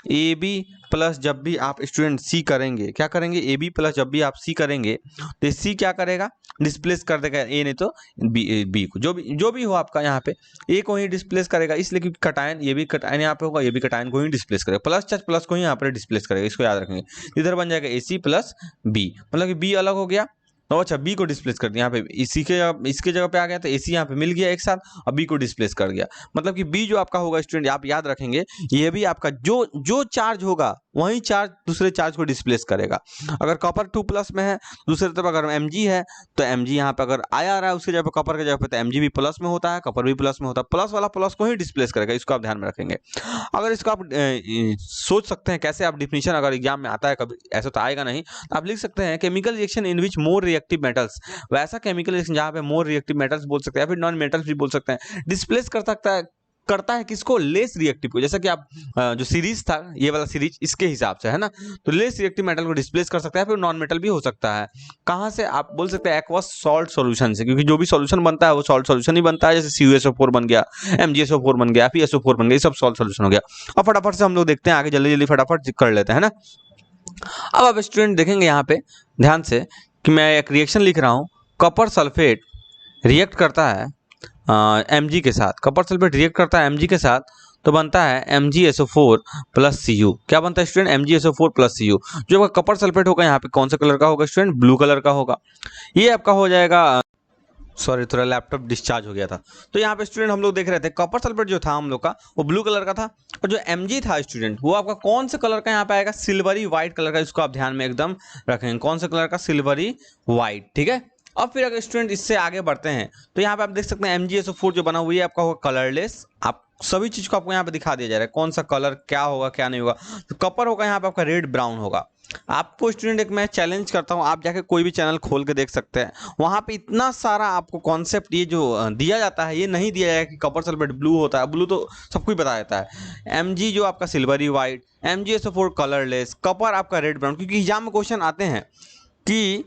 Speaker 1: A B plus जब भी आप स्टूडेंट सी करेंगे, क्या करेंगे, ए बी प्लस जब भी आप सी करेंगे तो सी क्या करेगा, डिस्प्लेस कर देगा ए, नहीं तो बी को, जो भी हो आपका यहाँ पे ए को ही डिस्प्लेस करेगा, इसलिए कि कटायन, ये भी कटायन यहाँ पे होगा, ये भी कटायन को ही डिस्प्लेस करेगा, प्लस चार्ज प्लस को ही यहाँ पर डिस्प्लेस करेगा, इसको याद रखेंगे। इधर बन जाएगा ए सी प्लस बी, मतलब कि बी अलग हो गया, तो अच्छा बी को डिस्प्लेस कर दिया यहाँ पे, इसके जगह पे आ गया, तो एसी यहाँ पे मिल गया एक साथ, और बी को डिस्प्लेस कर गया। मतलब कि बी जो आपका होगा स्टूडेंट, आप याद रखेंगे, ये भी आपका जो चार्ज होगा वही चार्ज दूसरे चार्ज को डिस्प्लेस करेगा। अगर कॉपर 2+ में है, दूसरी तरफ अगर Mg है तो Mg यहाँ पे अगर आ रहा है उसके जगह पे, कॉपर के जगह पे, तो Mg भी प्लस में होता है, कॉपर भी प्लस में होता है, प्लस वाला प्लस को ही डिस्प्लेस करेगा, इसको आप ध्यान में रखेंगे। अगर इसको आप सोच सकते हैं कैसे, आप डिफिनीशन अगर एग्जाम में आता है, कभी ऐसा तो आएगा नहीं, तो आप लिख सकते हैं chemical reaction in which more reactive metals, वैसा केमिकल रिएक्शन जहाँ पे मोर रिएक्टिव मेटल्स बोल सकते हैं, या फिर नॉन मेटल्स भी बोल सकते हैं, डिस्प्लेस करता है किसको, लेस रिएक्टिव को। जैसा कि आप जो सीरीज था, ये वाला सीरीज, इसके हिसाब से है ना, तो लेस रिएक्टिव मेटल को डिस्प्लेस कर सकता है, फिर नॉन मेटल भी हो सकता है। कहाँ से, आप बोल सकते हैं एक्वस सॉल्ट सॉल्यूशन से, क्योंकि जो भी सॉल्यूशन बनता है वो सॉल्ट सॉल्यूशन ही बनता है, जैसे CuSO4 बन गया, MgSO4 बन गया, FeSO4 बन गया, ये सब सॉल्ट सॉल्यूशन हो गया। अब फटाफट से हम लोग देखते हैं आगे, जल्दी जल्दी फटाफट कर लेते हैं ना। अब आप स्टूडेंट देखेंगे यहाँ पे ध्यान से कि मैं एक रिएक्शन लिख रहा हूँ, कॉपर सल्फेट रिएक्ट करता है Mg के साथ, कॉपर सल्फेट रिएक्ट करता है Mg के साथ, तो बनता है MgSO4 प्लस Cu। क्या बनता है स्टूडेंट, MgSO4 प्लस Cu। जो आपका कॉपर सल्फेट होगा यहाँ पे कौन सा कलर का होगा स्टूडेंट, ब्लू कलर का होगा। ये आपका हो जाएगा, सॉरी थोड़ा लैपटॉप डिस्चार्ज हो गया था। तो यहाँ पे स्टूडेंट हम लोग देख रहे थे कॉपर सल्फेट जो था हम लोग का वो ब्लू कलर का था, और जो Mg था स्टूडेंट वो आपका कौन से कलर का यहाँ पे आएगा, सिल्वरी व्हाइट कलर का। इसको आप ध्यान में एकदम रखेंगे, कौन से कलर का, सिल्वरी व्हाइट, ठीक है। अब फिर अगर स्टूडेंट इससे आगे बढ़ते हैं तो यहाँ पे आप देख सकते हैं MgSO4 जो बना हुआ है आपका होगा कलरलेस। आप सभी चीज को आपको यहाँ पे दिखा दिया जा रहा है, कौन सा कलर क्या होगा क्या नहीं होगा। तो कॉपर होगा यहाँ पे आपका रेड ब्राउन होगा। आपको स्टूडेंट एक मैं चैलेंज करता हूँ, आप जाके कोई भी चैनल खोल के देख सकते हैं, वहां पे इतना सारा आपको कॉन्सेप्ट ये जो दिया जाता है, ये नहीं दिया जाएगा कि कॉपर सल्फेट ब्लू होता है, ब्लू तो सबको ही बताया जाता है। Mg जो आपका silvery white, MgSO4 colourless, copper आपका रेड ब्राउन, क्योंकि एग्जाम में क्वेश्चन आते हैं कि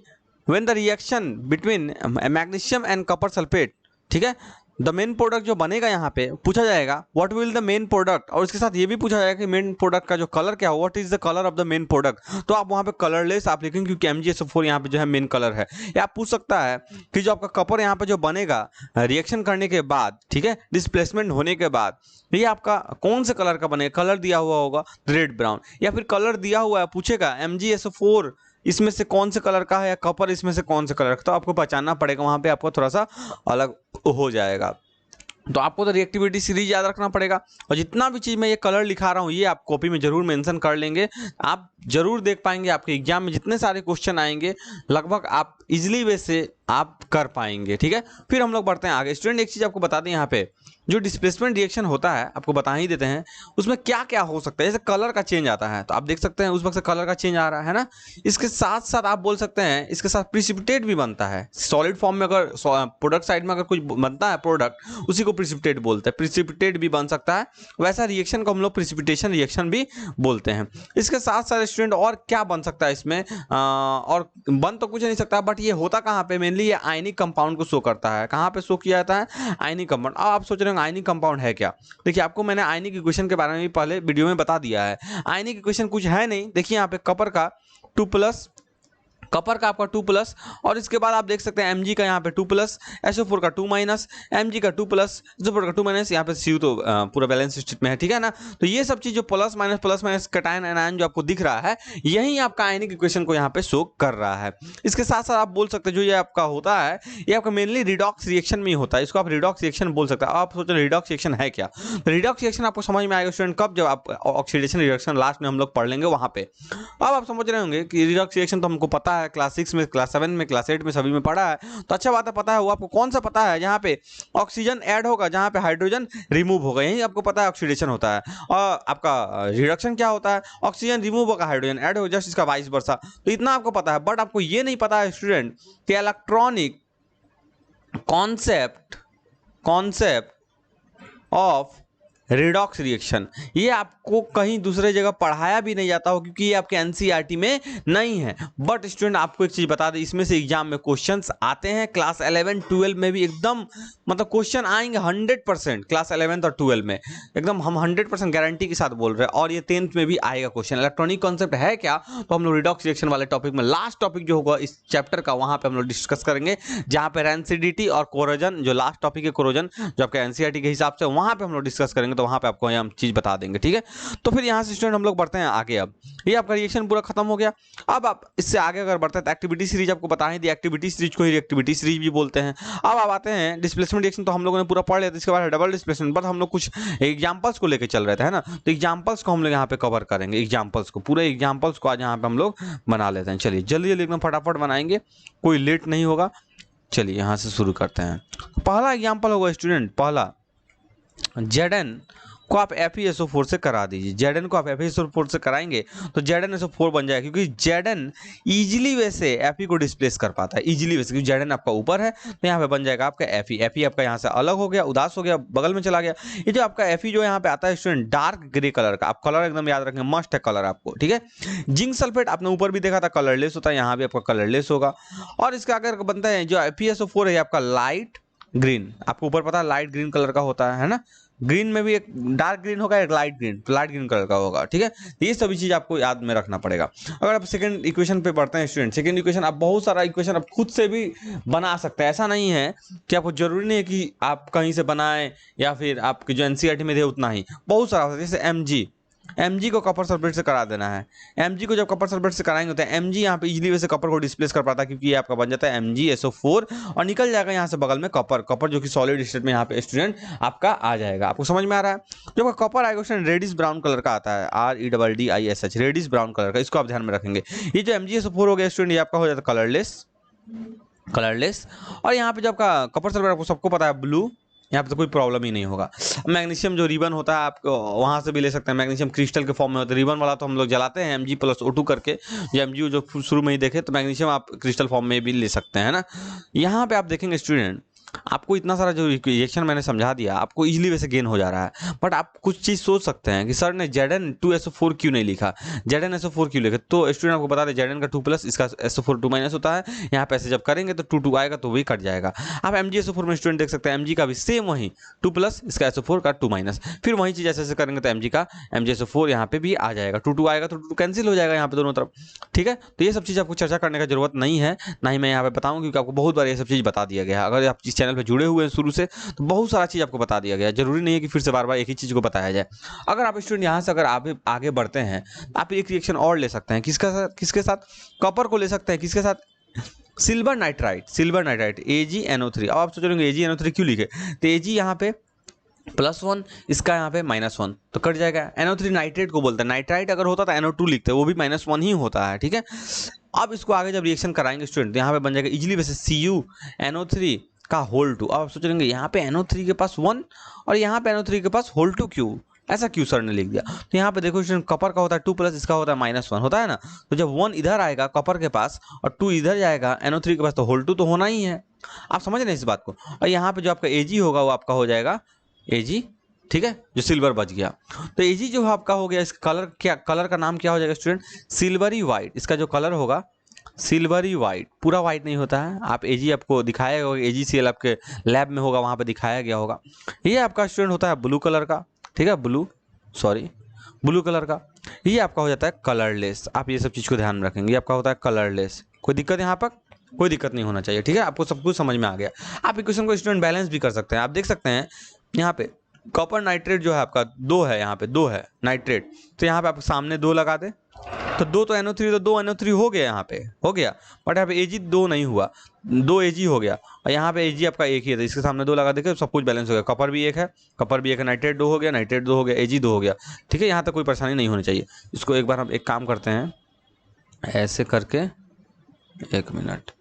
Speaker 1: when the reaction between magnesium and copper sulfate, ठीक है, द मेन प्रोडक्ट जो बनेगा यहाँ पे पूछा जाएगा what will the main product, और इसके साथ ये भी पूछा जाएगा कि मेन प्रोडक्ट का जो कलर क्या हो, what is the colour of the main product. तो आप वहाँ पे कलरलेस आप लिखेंगे, क्योंकि MgSO4 यहाँ पे जो है मेन कलर है। या आप पूछ सकता है कि जो आपका कॉपर यहाँ पे जो बनेगा रिएक्शन करने के बाद, ठीक है, डिस्प्लेसमेंट होने के बाद, ये आपका कौन से कलर का बनेगा, कलर दिया हुआ होगा रेड ब्राउन, या फिर कलर दिया हुआ है पूछेगा MgSO4 इसमें से कौन से कलर का है, या कॉपर इसमें से कौन से कलर का, तो आपको पहचानना पड़ेगा, वहां पे आपको थोड़ा सा अलग हो जाएगा। तो आपको तो रिएक्टिविटी सीरीज याद रखना पड़ेगा, और जितना भी चीज मैं ये कलर लिखा रहा हूँ ये आप कॉपी में जरूर मेंशन कर लेंगे, आप जरूर देख पाएंगे, आपके एग्जाम में जितने सारे क्वेश्चन आएंगे लगभग आप इजिली वे से आप कर पाएंगे, ठीक है। फिर हम लोग बढ़ते हैं आगे। स्टूडेंट एक चीज आपको बता दें, यहाँ पे जो डिस्प्लेसमेंट रिएक्शन होता है आपको बता ही देते हैं, उसमें क्या क्या हो सकता है। जैसे कलर का चेंज आता है तो आप देख सकते हैं उस वक्त से कलर का चेंज आ रहा है ना, इसके साथ साथ आप बोल सकते हैं इसके साथ प्रिसिपिटेट भी बनता है। सॉलिड फॉर्म में अगर प्रोडक्ट साइड में अगर कुछ बनता है प्रोडक्ट, उसी को प्रिसिपिटेट बोलते हैं, प्रिसिपिटेट भी बन सकता है, वैसा रिएक्शन को हम लोग प्रिसिपिटेशन रिएक्शन भी बोलते हैं। इसके साथ साथ स्टूडेंट और क्या बन सकता है इसमें, और बन तो कुछ नहीं सकता, बट ये होता कहाँ पे, मेनली ये आयनिक कंपाउंड को शो करता है। कहाँ पे शो किया जाता है, आयनिक कंपाउंड। अब आप सोच रहे हो आयनिक कंपाउंड है क्या, देखिए आपको मैंने आयनिक इक्वेशन के बारे में भी पहले वीडियो में बता दिया है। आयनिक इक्वेशन कुछ है नहीं, देखिए यहाँ पे कॉपर का 2+, कॉपर का आपका 2+, और इसके बाद आप देख सकते हैं Mg का यहाँ पे 2+, SO4 का 2-, Mg का 2+, SO4 का 2-, यहाँ पे Cu तो पूरा बैलेंस स्टेट में है, ठीक है ना। तो ये सब चीज जो प्लस माइनस कैटायन एनायन जो आपको दिख रहा है, यही आपका आयनिक इक्वेशन को यहाँ पे शो कर रहा है। इसके साथ साथ आप बोल सकते हैं जो ये आपका होता है, ये आपका मेनली रिडॉक्स रिएक्शन में होता है, इसको आप रिडॉक्स रिएक्शन बोल सकते हैं। आप सोच रहे रिडॉक्स रिएक्शन है क्या, रिडॉक्स रिएक्शन आपको समझ में आएगा स्टूडेंट कब, जब आप ऑक्सीडेशन रिएक्शन लास्ट में हम लोग पढ़ लेंगे वहां पे। अब आप समझ रहे होंगे कि रिडॉक्स रिएक्शन तो हमको पता है, क्लास 6 में, क्लास 7 में, क्लास 8 में सभी में पढ़ा है, तो अच्छा बात है पता है। वो आपको कौन सा पता है, जहाँ पे ऑक्सीजन ऐड होगा, जहाँ पे हाइड्रोजन रिमूव होगा, यही आपको पता है ऑक्सीडेशन होता है। और आपका रिडक्शन क्या होता है, ऑक्सीजन रिमूव होगा, हाइड्रोजन ऐड होगा, जस्ट इसका वाइस वर्सा। तो इतना आपको पता है, बट आपको ये नहीं पता है स्टूडेंट कि electronic concept of redox reaction, ये आपको कहीं दूसरे जगह पढ़ाया भी नहीं जाता हो क्योंकि ये आपके एनसीईआरटी में नहीं है। बट स्टूडेंट आपको एक चीज बता दें, इसमें से एग्जाम में क्वेश्चंस आते हैं। क्लास 11 12 में भी एकदम मतलब क्वेश्चन आएंगे 100%। क्लास 11 और 12 में एकदम हम 100% गारंटी के साथ बोल रहे हैं। और ये 10th में भी आएगा क्वेश्चन। इलेक्ट्रॉनिक कॉन्सेप्ट है क्या, तो हम लोग रिडॉक्स रिएक्शन वाले टॉपिक में लास्ट टॉपिक जो होगा इस चैप्टर का, वहां पे हम लोग डिस्कस करेंगे, जहां पे रेंसिडिटी और कोरोजन, जो लास्ट टॉपिक है कोरोजन, जो आपका एनसीईआरटी के हिसाब से, वहां पे हम लोग डिस्कस करेंगे। तो वहां पे आपको हम चीज बता देंगे, ठीक है। तो फिर यहाँ से स्टूडेंट हम लोग बढ़ते हैं आगे। अब ये आपका रिएक्शन पूरा खत्म हो गया। अब आप इससे आगे अगर बढ़ते हैं तो एक्टिविटी सीरीज आपको बता ही दी, एक्टिविटी सीरीज को ही रिएक्टिविटी सीरीज भी बोलते हैं। अब आप आते हैं डिस्प्लेसमेंट रिएक्शन, तो हम लोगों ने पूरा पढ़ लिया था। इसके बाद डबल डिस्प्लेसमेंट पर हम लोग कुछ एग्जांपल्स को लेकर चल रहे थे, है ना। तो एग्जांपल्स को हम लोग यहाँ पे कवर करेंगे, एग्जांपल्स को, पूरे एग्जांपल्स को आज यहाँ पे हम लोग बना लेते हैं। चलिए जल्दी जल्दी एकदम फटाफट बनाएंगे, कोई लेट नहीं होगा। चलिए यहाँ से शुरू करते हैं। पहला एग्जांपल होगा स्टूडेंट, पहला Zn को आप FeSO4 से करा दीजिए। Zn को आप FeSO4 से कराएंगे तो ZnSO4 बन जाएगा, क्योंकि Zn इजीली वैसे Fe को डिस्प्लेस कर पाता है, इजीली वैसे, क्योंकि Zn आपका ऊपर है तो यहाँ पे बन जाएगा आपका Fe। Fe आपका यहाँ से अलग हो गया, उदास हो गया, बगल में चला गया। ये जो आपका Fe जो यहाँ पे आता है स्टूडेंट डार्क ग्रे कलर का, आप कलर एकदम याद रखें, मस्ट है कलर आपको, ठीक है। जिंक सल्फेट आपने ऊपर भी देखा था कलरलेस होता है, यहाँ भी आपका कलरलेस होगा। और इसका अगर बनता है जो FeSO4 है आपका लाइट ग्रीन, आपको ऊपर पता है लाइट ग्रीन कलर का होता है ना। ग्रीन में भी एक डार्क ग्रीन होगा, एक लाइट ग्रीन कलर का होगा, ठीक है। तो ये सभी चीज आपको याद में रखना पड़ेगा। अगर आप सेकंड इक्वेशन पे बढ़ते हैं स्टूडेंट, सेकंड इक्वेशन आप बहुत सारा इक्वेशन आप खुद से भी बना सकते हैं। ऐसा नहीं है कि आपको जरूरी नहीं है कि आप कहीं से बनाएं या फिर आपके जो एनसीईआरटी में थे उतना ही, बहुत सारा होता है। जैसे Mg को कॉपर सल्फेट से करा देना है। Mg को जब कॉपर सल्फेट से कराएंगे तो Mg यहाँ पे इजीली वैसे कॉपर को डिस्प्लेस कर पाता है, क्योंकि ये आपका बन जाता है MgSO4 और निकल जाएगा यहाँ से बगल में कॉपर जो कि सॉलिड स्टेट में यहाँ पे स्टूडेंट आपका आ जाएगा। आपको समझ में आ रहा है। जब कॉपर आएगा स्टूडेंट रेडिश ब्राउन कलर का आता है, REDDISH, रेडिश ब्राउन कलर का, इसको आप ध्यान में रखेंगे। ये जो MgSO4 हो गया स्टूडेंट, ये आपका हो जाता है कलरलेस। और यहाँ पे जो आपका कॉपर सल्फेट आपको सबको पता है ब्लू, यहाँ पे तो कोई प्रॉब्लम ही नहीं होगा। मैग्नीशियम जो रिबन होता है आपको वहाँ से भी ले सकते हैं, मैग्नीशियम क्रिस्टल के फॉर्म में होता है। रिबन वाला तो हम लोग जलाते हैं Mg+O2 करके, या Mg जो शुरू में ही देखे, तो मैग्नीशियम आप क्रिस्टल फॉर्म में भी ले सकते हैं ना। यहाँ पे आप देखेंगे स्टूडेंट, आपको इतना सारा जो रिएक्शन मैंने समझा दिया, आपको इजीली वैसे गेन हो जा रहा है। बट आप कुछ चीज़ सोच सकते हैं कि सर ने Zn2SO4 क्यों नहीं लिखा, ZnSO4 क्यों लिखा। तो स्टूडेंट आपको बता दें Zn का 2+, इसका SO4 2- होता है। यहाँ पे ऐसे जब करेंगे तो 2 आएगा तो वही कट जाएगा। आप MgSO4 में स्टूडेंट देख सकते हैं, Mg का भी सेम वही 2+, इसका SO4 का 2-, फिर वही चीज़ ऐसे करेंगे तो Mg का MgSO4 यहाँ पे भी आ जाएगा। 2 आएगा तो 2 कैंसिल हो जाएगा यहाँ पे दोनों तरफ, ठीक है। तो ये सब चीज़ आपको चर्चा करने का जरूरत नहीं है, ना ही मैं यहाँ पे बताऊँ, क्योंकि आपको बहुत बार ये सब चीज़ बता दिया गया है। अगर आप इस चैनल पे जुड़े हुए हैं शुरू से तो बहुत सारा चीज़ आपको बता दिया गया है, जरूरी नहीं है कि फिर से बार बार एक ही चीज़ को बताया जाए। अगर आप स्टूडेंट यहाँ से अगर आगे बढ़ते हैं, आप एक रिएक्शन और ले सकते हैं। किसके साथ? कॉपर को ले सकते हैं। किसके साथ? Silver nitrite AgNO3। अब आप सोच रहे होंगे AgNO3 क्यों लिखे, तो Ag यहाँ पे +1, इसका यहाँ पे -1, तो कट जाएगा। NO3 नाइट्रेट को बोलते हैं, नाइट्राइट अगर होता तो NO2 लिखते, वो भी -1 ही होता है, ठीक है। अब इसको आगे जब रिएक्शन कराएंगे स्टूडेंट, तो यहाँ पे बन जाएगा इजीली वैसे CuNO3 का होल 2। अब आप सोच रहे यहाँ पे NO3 के पास 1 और यहाँ पे NO3 के पास होल 2 क्यों, ऐसा क्यों सर ने लिख दिया। तो यहाँ पे देखो स्टूडेंट, कॉपर का होता है 2+, इसका होता है -1 होता है ना। तो जब 1 इधर आएगा कॉपर के पास और 2 इधर जाएगा NO3 के पास, तो होल 2 तो होना ही है। आप समझ रहे हैं इस बात को। और यहाँ पे जो आपका Ag होगा वो आपका हो जाएगा Ag, ठीक है, जो सिल्वर बच गया। तो Ag जो आपका हो गया, इसका कलर का नाम क्या हो जाएगा स्टूडेंट, सिल्वरी व्हाइट। इसका जो कलर होगा सिल्वरी व्हाइट, पूरा व्हाइट नहीं होता है। आप Ag आपको दिखाया होगा, AgCl आपके लैब में होगा, वहाँ पे दिखाया गया होगा। ये आपका स्टूडेंट होता है ब्लू कलर का, ठीक है, ब्लू कलर का। ये आपका हो जाता है कलरलेस। आप ये सब चीज़ को ध्यान में रखेंगे, ये आपका होता है कलरलेस। कोई दिक्कत यहाँ पर? कोई दिक्कत नहीं होना चाहिए, ठीक है। आपको सब कुछ समझ में आ गया। आप इक्वेशन को स्टूडेंट बैलेंस भी कर सकते हैं। आप देख सकते हैं यहाँ पे कॉपर नाइट्रेट जो है आपका 2 है, यहाँ पे 2 है नाइट्रेट, तो यहाँ पे आप सामने 2 लगा दे, तो 2 तो NO3, तो 2 NO3 हो गया, यहाँ पे हो गया। बट यहाँ पे Ag 2 नहीं हुआ, 2 Ag हो गया, और यहाँ पे Ag आपका एक ही है, तो इसके सामने 2 लगा देखे सब कुछ बैलेंस हो गया। कॉपर भी एक है, नाइट्रेट 2 हो गया, नाइट्रेट 2 हो गया, Ag 2 हो गया, ठीक है। यहाँ तक कोई परेशानी नहीं होनी चाहिए। इसको एक बार हम एक काम करते हैं, ऐसे करके 1 मिनट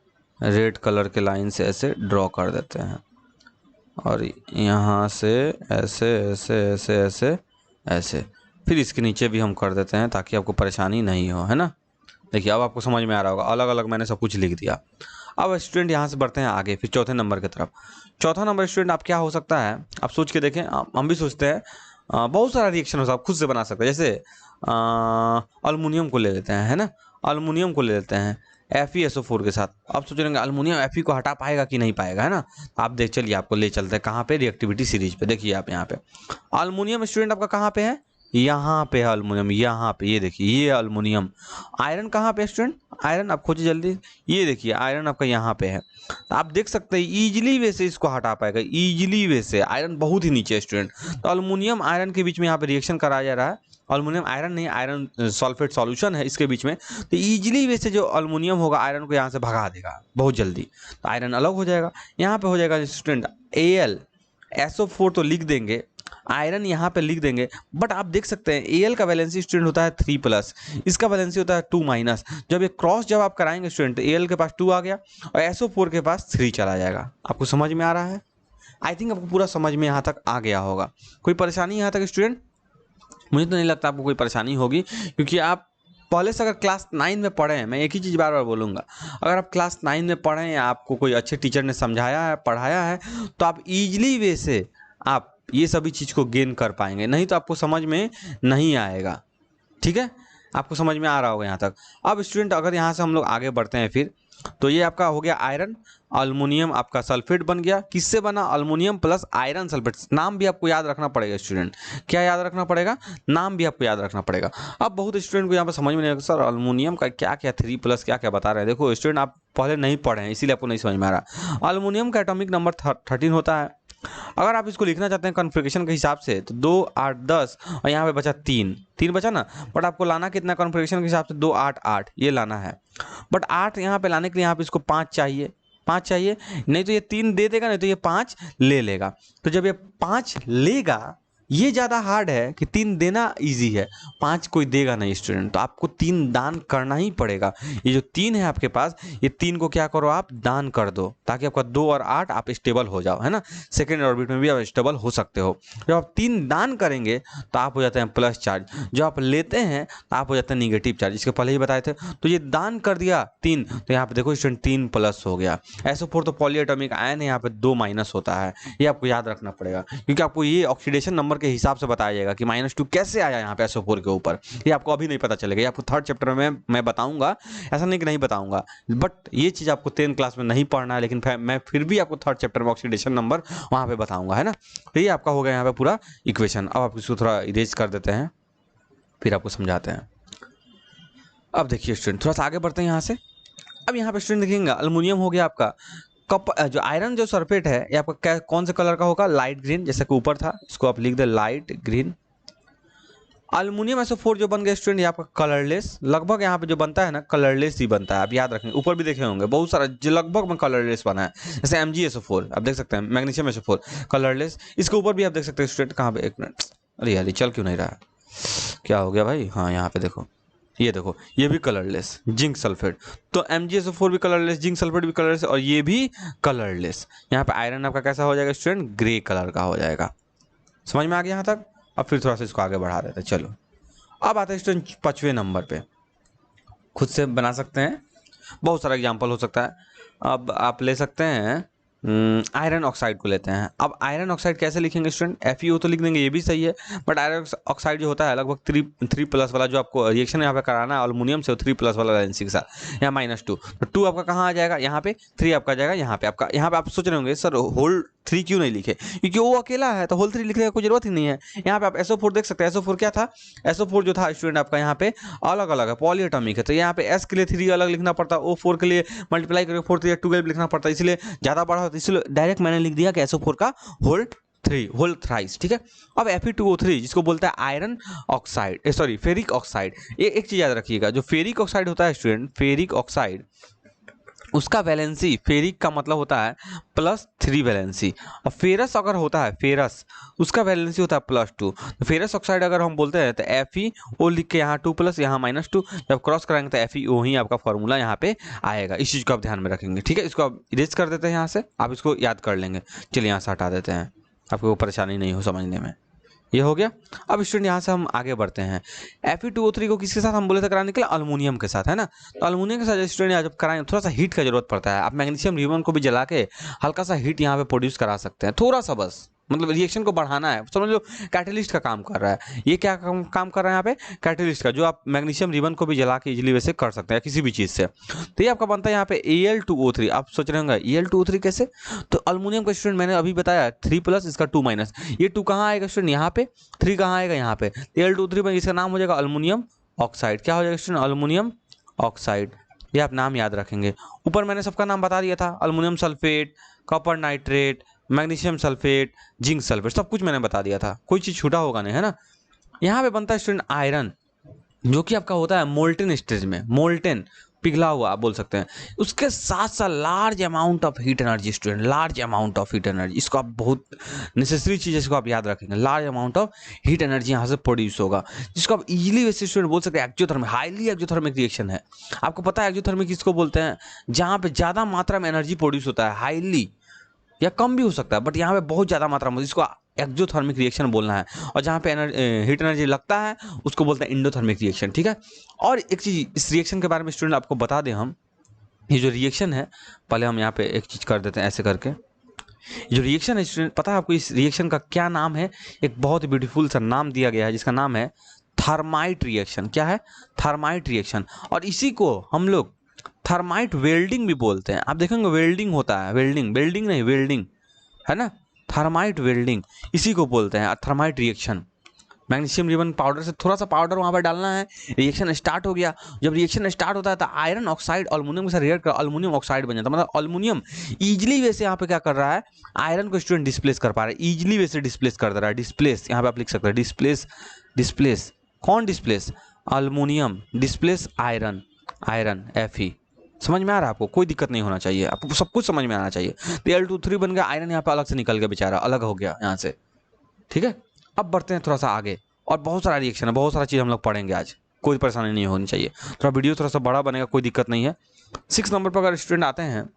Speaker 1: रेड कलर के लाइन से ऐसे ड्रॉ कर देते हैं, और यहाँ से ऐसे ऐसे ऐसे ऐसे ऐसे, फिर इसके नीचे भी हम कर देते हैं ताकि आपको परेशानी नहीं हो, है ना। देखिए अब आपको समझ में आ रहा होगा, अलग अलग मैंने सब कुछ लिख दिया। अब स्टूडेंट यहाँ से बढ़ते हैं आगे, फिर चौथे नंबर की तरफ। चौथा नंबर स्टूडेंट आप क्या हो सकता है, आप सोच के देखें, हम भी सोचते हैं बहुत सारा रिएक्शन हो सकता है, आप खुद से बना सकते हैं। जैसे अल्मुनियम को ले लेते हैं, है ना, अल्मुनियम को ले लेते हैं FeSO4 के साथ। आप सोच रहे हैं अल्मुनियम Fe को हटा पाएगा कि नहीं पाएगा, है ना। आप देख चलिए, आपको ले चलते हैं कहाँ पे, रिएक्टिविटी सीरीज पे। देखिए आप यहाँ पे अल्मुनियम स्टूडेंट आपका कहाँ पे है, यहाँ पे है अल्मुनियम, यहाँ पे, ये देखिए ये अल्मुनियम। आयरन कहाँ पे स्टूडेंट, आयरन आप खोजिए जल्दी, ये देखिए आयरन आपका यहाँ पे है। तो आप देख सकते हैं इजीली वे से इसको हटा पाएगा, इजीली वे से। आयरन बहुत ही नीचे है स्टूडेंट, तो अल्मुनियम आयरन के बीच में यहाँ पे रिएक्शन कराया जा रहा है। अल्मुनियम आयरन नहीं, आयरन सल्फेट सॉल्यूशन है इसके बीच में, तो इजीली वे से जो अल्मुनियम होगा आयरन को यहाँ से भगा देगा बहुत जल्दी, तो आयरन अलग हो जाएगा। यहाँ पे हो जाएगा स्टूडेंट AlSO4 तो लिख देंगे, आयरन यहाँ पे लिख देंगे, बट आप देख सकते हैं Al का वैलेंसी स्टूडेंट होता है 3+, इसका वैलेंसी होता है 2-। जब ये क्रॉस जब आप कराएंगे स्टूडेंट, Al के पास 2 आ गया और SO4 के पास 3 चला जाएगा। आपको समझ में आ रहा है? आई थिंक आपको पूरा समझ में यहाँ तक आ गया होगा। कोई परेशानी यहाँ तक स्टूडेंट? मुझे तो नहीं लगता आपको कोई परेशानी होगी, क्योंकि आप पहले से अगर क्लास 9 में पढ़े हैं, मैं एक ही चीज़ बार बार बोलूँगा, अगर आप क्लास 9 में पढ़े हैं, आपको कोई अच्छे टीचर ने समझाया है, पढ़ाया है, तो आप ईजिली वे से आप ये सभी चीज़ को गेन कर पाएंगे, नहीं तो आपको समझ में नहीं आएगा। ठीक है, आपको समझ में आ रहा होगा यहाँ तक। अब स्टूडेंट अगर यहाँ से हम लोग आगे बढ़ते हैं फिर, तो ये आपका हो गया आयरन, अल्मुनियम आपका सल्फेट बन गया। किससे बना? Aluminium plus iron sulphate. नाम भी आपको याद रखना पड़ेगा स्टूडेंट, क्या याद रखना पड़ेगा? नाम भी आपको याद रखना पड़ेगा। अब बहुत स्टूडेंट को यहाँ पर समझ में नहीं आएगा, सर अल्मुनियम का क्या क्या 3+ क्या क्या बता रहे हैं। देखो स्टूडेंट, आप पहले नहीं पढ़े हैं इसीलिए आपको नहीं समझ में आ रहा। अल्मुनियम का एटॉमिक नंबर 13 होता है। अगर आप इसको लिखना चाहते हैं कॉन्फ़िगरेशन के हिसाब से, तो 2, 8, 10 और यहाँ पे बचा 3 बचा ना, बट आपको लाना कितना कॉन्फ़िगरेशन के हिसाब से? 2, 8, 8 ये लाना है। बट 8 यहाँ पे लाने के लिए यहाँ पे इसको 5 चाहिए, 5 चाहिए, नहीं तो ये 3 दे देगा, नहीं तो ये 5 ले लेगा। तो जब ये 5 लेगा, ये ज़्यादा हार्ड है कि 3 देना इजी है, 5 कोई देगा नहीं स्टूडेंट, तो आपको 3 दान करना ही पड़ेगा। ये जो 3 है आपके पास, ये 3 को क्या करो आप दान कर दो, ताकि आपका 2 और 8 आप स्टेबल हो जाओ, है ना। सेकेंड ऑर्बिट में भी आप स्टेबल हो सकते हो। जब आप 3 दान करेंगे तो आप हो जाते हैं प्लस चार्ज, जो आप लेते हैं तो आप हो जाते हैं निगेटिव चार्ज, इसके पहले ही बताए थे। तो ये दान कर दिया 3, तो यहाँ पे देखो स्टूडेंट 3+ हो गया। SO4 तो पॉलीएटॉमिक आयन है, यहाँ पे 2- होता है, ये आपको याद रखना पड़ेगा, क्योंकि आपको ये ऑक्सीडेशन नंबर के हिसाब से बताया जाएगा कि -2 कैसे आया यहाँ पे SO4 के ऊपर। ये आपको अभी नहीं पता चलेगा, ये आपको 3rd चैप्टर में मैं बताऊंगा, ऐसा नहीं कि नहीं बताऊंगा, बट ये चीज़ आपको 10th क्लास में नहीं पढ़ना है, लेकिन मैं फिर भी आपको 3rd चैप्टर में ऑक्सीडेशन नंबर वहाँ पे बताऊंगा, है ना। तो ये आपका हो गया यहाँ पे पूरा इक्वेशन। अब आप इसको थोड़ा इरेज कर देते हैं, फिर आपको समझाते हैं। अब देखिए स्टूडेंट, थोड़ा सा आगे बढ़ते हैं यहाँ से। अब यहाँ पे स्टूडेंट देखिएगा, अल्मुनियम हो गया आपका, जो आयरन जो सल्फेट है ये आपका कौन से कलर का होगा? लाइट ग्रीन, जैसे कि ऊपर था, इसको आप लिख दे लाइट ग्रीन। अल्मुनियम SO4 जो बन गया स्टूडेंट, ये आपका कलरलेस, लगभग यहाँ पे जो बनता है ना कलरलेस ही बनता है, आप याद रखेंगे। ऊपर भी देखे होंगे बहुत सारा जो लगभग में कलरलेस बना है, जैसे MgSO4 आप देख सकते हैं, मैग्नीशियम SO4 कलरलेस। इसके ऊपर भी आप देख सकते हैं स्टूडेंट, कहाँ पे, 1 मिनट, अरे यार चल क्यों नहीं रहा, क्या हो गया भाई? हाँ यहाँ पे देखो, ये देखो ये भी कलरलेस, जिंक सल्फेट। तो MgSO4 भी कलरलेस, जिंक सल्फेट भी कलरलेस, और ये भी कलरलेस। यहाँ पे आयरन आपका कैसा हो जाएगा स्टूडेंट? ग्रे कलर का हो जाएगा। समझ में आ गया यहाँ तक? अब फिर थोड़ा सा इसको आगे बढ़ा देते हैं। चलो अब आते हैं स्टूडेंट 5वें नंबर पे, खुद से बना सकते हैं, बहुत सारा एग्जाम्पल हो सकता है। अब आप ले सकते हैं आयरन ऑक्साइड को लेते हैं। अब आयरन ऑक्साइड कैसे लिखेंगे स्टूडेंट? FeO तो लिख देंगे, ये भी सही है, बट आयरन ऑक्साइड जो होता है लगभग 3+ वाला, जो आपको रिएक्शन यहाँ पे कराना है अल्मुनियम से, 3+ वाला वैलेंसी के साथ, यहाँ -2, तो 2 आपका कहाँ आ जाएगा? यहाँ पे 3 आपका जाएगा यहाँ पे। आपका यहाँ पे आप सोच रहे होंगे सर होल 3 क्यों नहीं लिखे? क्योंकि वो अकेला है तो होल 3 लिखने की कोई जरूरत ही नहीं है। यहाँ पे आप SO4 देख सकते हैं, SO4 क्या था? SO4 जो था स्टूडेंट आपका यहाँ पे अलग अलग है, पॉलीएटॉमिक है, तो यहाँ पे S के लिए 3 अलग लिखना पड़ता है, O4 के लिए मल्टीप्लाई करके 4 3 12 लिखना पड़ता है, इसलिए ज़्यादा बड़ा होता है, इसलिए डायरेक्ट मैंने लिख दिया कि SO4 का होल थ्राइस। ठीक है। अब Fe2O3 जिसको बोलता है iron oxide, sorry ferric oxide. ये एक चीज़ याद रखिएगा, जो फेरिक ऑक्साइड होता है स्टूडेंट, फेरिक ऑक्साइड, उसका वैलेंसी, फेरिक का मतलब होता है +3 वैलेंसी, और फेरस अगर होता है, फेरस उसका वैलेंसी होता है +2। तो फेरस ऑक्साइड अगर हम बोलते हैं तो FeO लिख के यहाँ 2+, यहाँ -2, जब क्रॉस कराएंगे तो FeO ही आपका फॉर्मूला यहाँ पे आएगा। इस चीज़ को आप ध्यान में रखेंगे। ठीक है, इसको आप इरेज कर देते हैं यहाँ से, आप इसको याद कर लेंगे। चलिए यहाँ से हटा देते हैं, आपको परेशानी नहीं हो समझने में। ये हो गया। अब स्टूडेंट यहाँ से हम आगे बढ़ते हैं। Fe2O3 को किसके साथ हम बोले थे कराने के लिए? अल्मुनियम के साथ, है ना। तो अल्मुनियम के साथ स्टूडेंट जब कराएंगे थोड़ा सा हीट का जरूरत पड़ता है। आप मैग्नीशियम रिबन को भी जला के हल्का सा हीट यहाँ पे प्रोड्यूस करा सकते हैं, थोड़ा सा बस, मतलब रिएक्शन को बढ़ाना है, समझ लो कैटलिस्ट का काम कर रहा है। ये क्या काम कर रहा है यहाँ पे, कैटलिस्ट का, जो आप मैग्नीशियम रिबन को भी जला के इजीली वैसे कर सकते हैं किसी भी चीज़ से। तो ये आपका बनता है यहाँ पे Al2O3। आप सोच रहे होंगे Al2O3 कैसे, तो अल्मोनियम का स्टूडेंट मैंने अभी बताया 3+ इसका 2-, ये 2 कहाँ आएगा स्टूडेंट, यहाँ पे, 3 कहाँ आएगा यहाँ पे, Al2O3 में इसका नाम हो जाएगा अल्मोनियम ऑक्साइड। क्या हो जाएगा स्टूडेंट, अल्मोनियम ऑक्साइड। ये आप नाम याद रखेंगे। ऊपर मैंने सबका नाम बता दिया था, aluminium sulphate, copper nitrate, magnesium sulphate, zinc sulphate, सब कुछ मैंने बता दिया था, कोई चीज़ छूटा होगा नहीं, है ना। यहाँ पे बनता है स्टूडेंट आयरन, जो कि आपका होता है मोल्टेन स्टेज में, मोल्टेन पिघला हुआ आप बोल सकते हैं। उसके साथ साथ large amount of heat energy student, large amount of heat energy, इसको आप बहुत नेसेसरी चीज़ है, इसको आप याद रखेंगे। Large amount of heat energy यहाँ से प्रोड्यूस होगा, जिसको आप इजीली वैसे स्टूडेंट बोल सकते हैं एक्जोथर्मिक, हाईली एक्जोथर्मिक रिएक्शन है। आपको पता है एक्जोथर्मिक किसको बोलते हैं, जहाँ पे ज़्यादा मात्रा में एनर्जी प्रोड्यूस होता है, हाईली, या कम भी हो सकता है, बट यहाँ पे बहुत ज़्यादा मात्रा में, इसको एक्जोथर्मिक रिएक्शन बोलना है। और जहाँ पे हीट एनर्जी लगता है उसको बोलते हैं इंडोथर्मिक रिएक्शन, ठीक है। और एक चीज़ इस रिएक्शन के बारे में स्टूडेंट आपको बता दें हम, ये जो रिएक्शन है, पहले हम यहाँ पे एक चीज़ कर देते हैं ऐसे करके। जो रिएक्शन है स्टूडेंट, पता है आपको इस रिएक्शन का क्या नाम है, एक बहुत ही ब्यूटीफुल सा नाम दिया गया है जिसका नाम है थर्माइट रिएक्शन। क्या है, थर्माइट रिएक्शन। और इसी को हम लोग थर्माइट वेल्डिंग भी बोलते हैं। आप देखेंगे वेल्डिंग होता है, वेल्डिंग, वेल्डिंग नहीं, वेल्डिंग, है ना, थर्माइट वेल्डिंग, इसी को बोलते हैं thermite reaction. Magnesium ribbon powder से थोड़ा सा पाउडर वहाँ पर डालना है, रिएक्शन स्टार्ट हो गया। जब रिएक्शन स्टार्ट होता है तो आयरन ऑक्साइड अल्मोनियम के साथ रिएक्ट कर अल्मोनियम ऑक्साइड बन जाता है। मतलब अल्मोनियम ईजिली वैसे यहाँ पे क्या कर रहा है, आयरन को स्टूडेंट डिस्प्लेस कर पा रहा है, ईजिली वैसे डिस्प्लेस कर दे रहा है। डिस्प्लेस यहाँ पे आप लिख सकते हैं, डिस्प्लेस, डिस्प्लेस, कौन displace, aluminium displace iron, iron Fe। समझ में आ रहा है आपको, कोई दिक्कत नहीं होना चाहिए, आपको सब कुछ समझ में आना चाहिए। तो Al2O3 बन गया, आयरन यहाँ पे अलग से निकल गया, बेचारा अलग हो गया यहाँ से, ठीक है। अब बढ़ते हैं थोड़ा सा आगे, और बहुत सारा रिएक्शन है, बहुत सारा चीज़ हम लोग पढ़ेंगे आज, कोई परेशानी नहीं होनी चाहिए। थोड़ा वीडियो थोड़ा सा बड़ा बनेगा, कोई दिक्कत नहीं है। 6 नंबर पर अगर स्टूडेंट आते हैं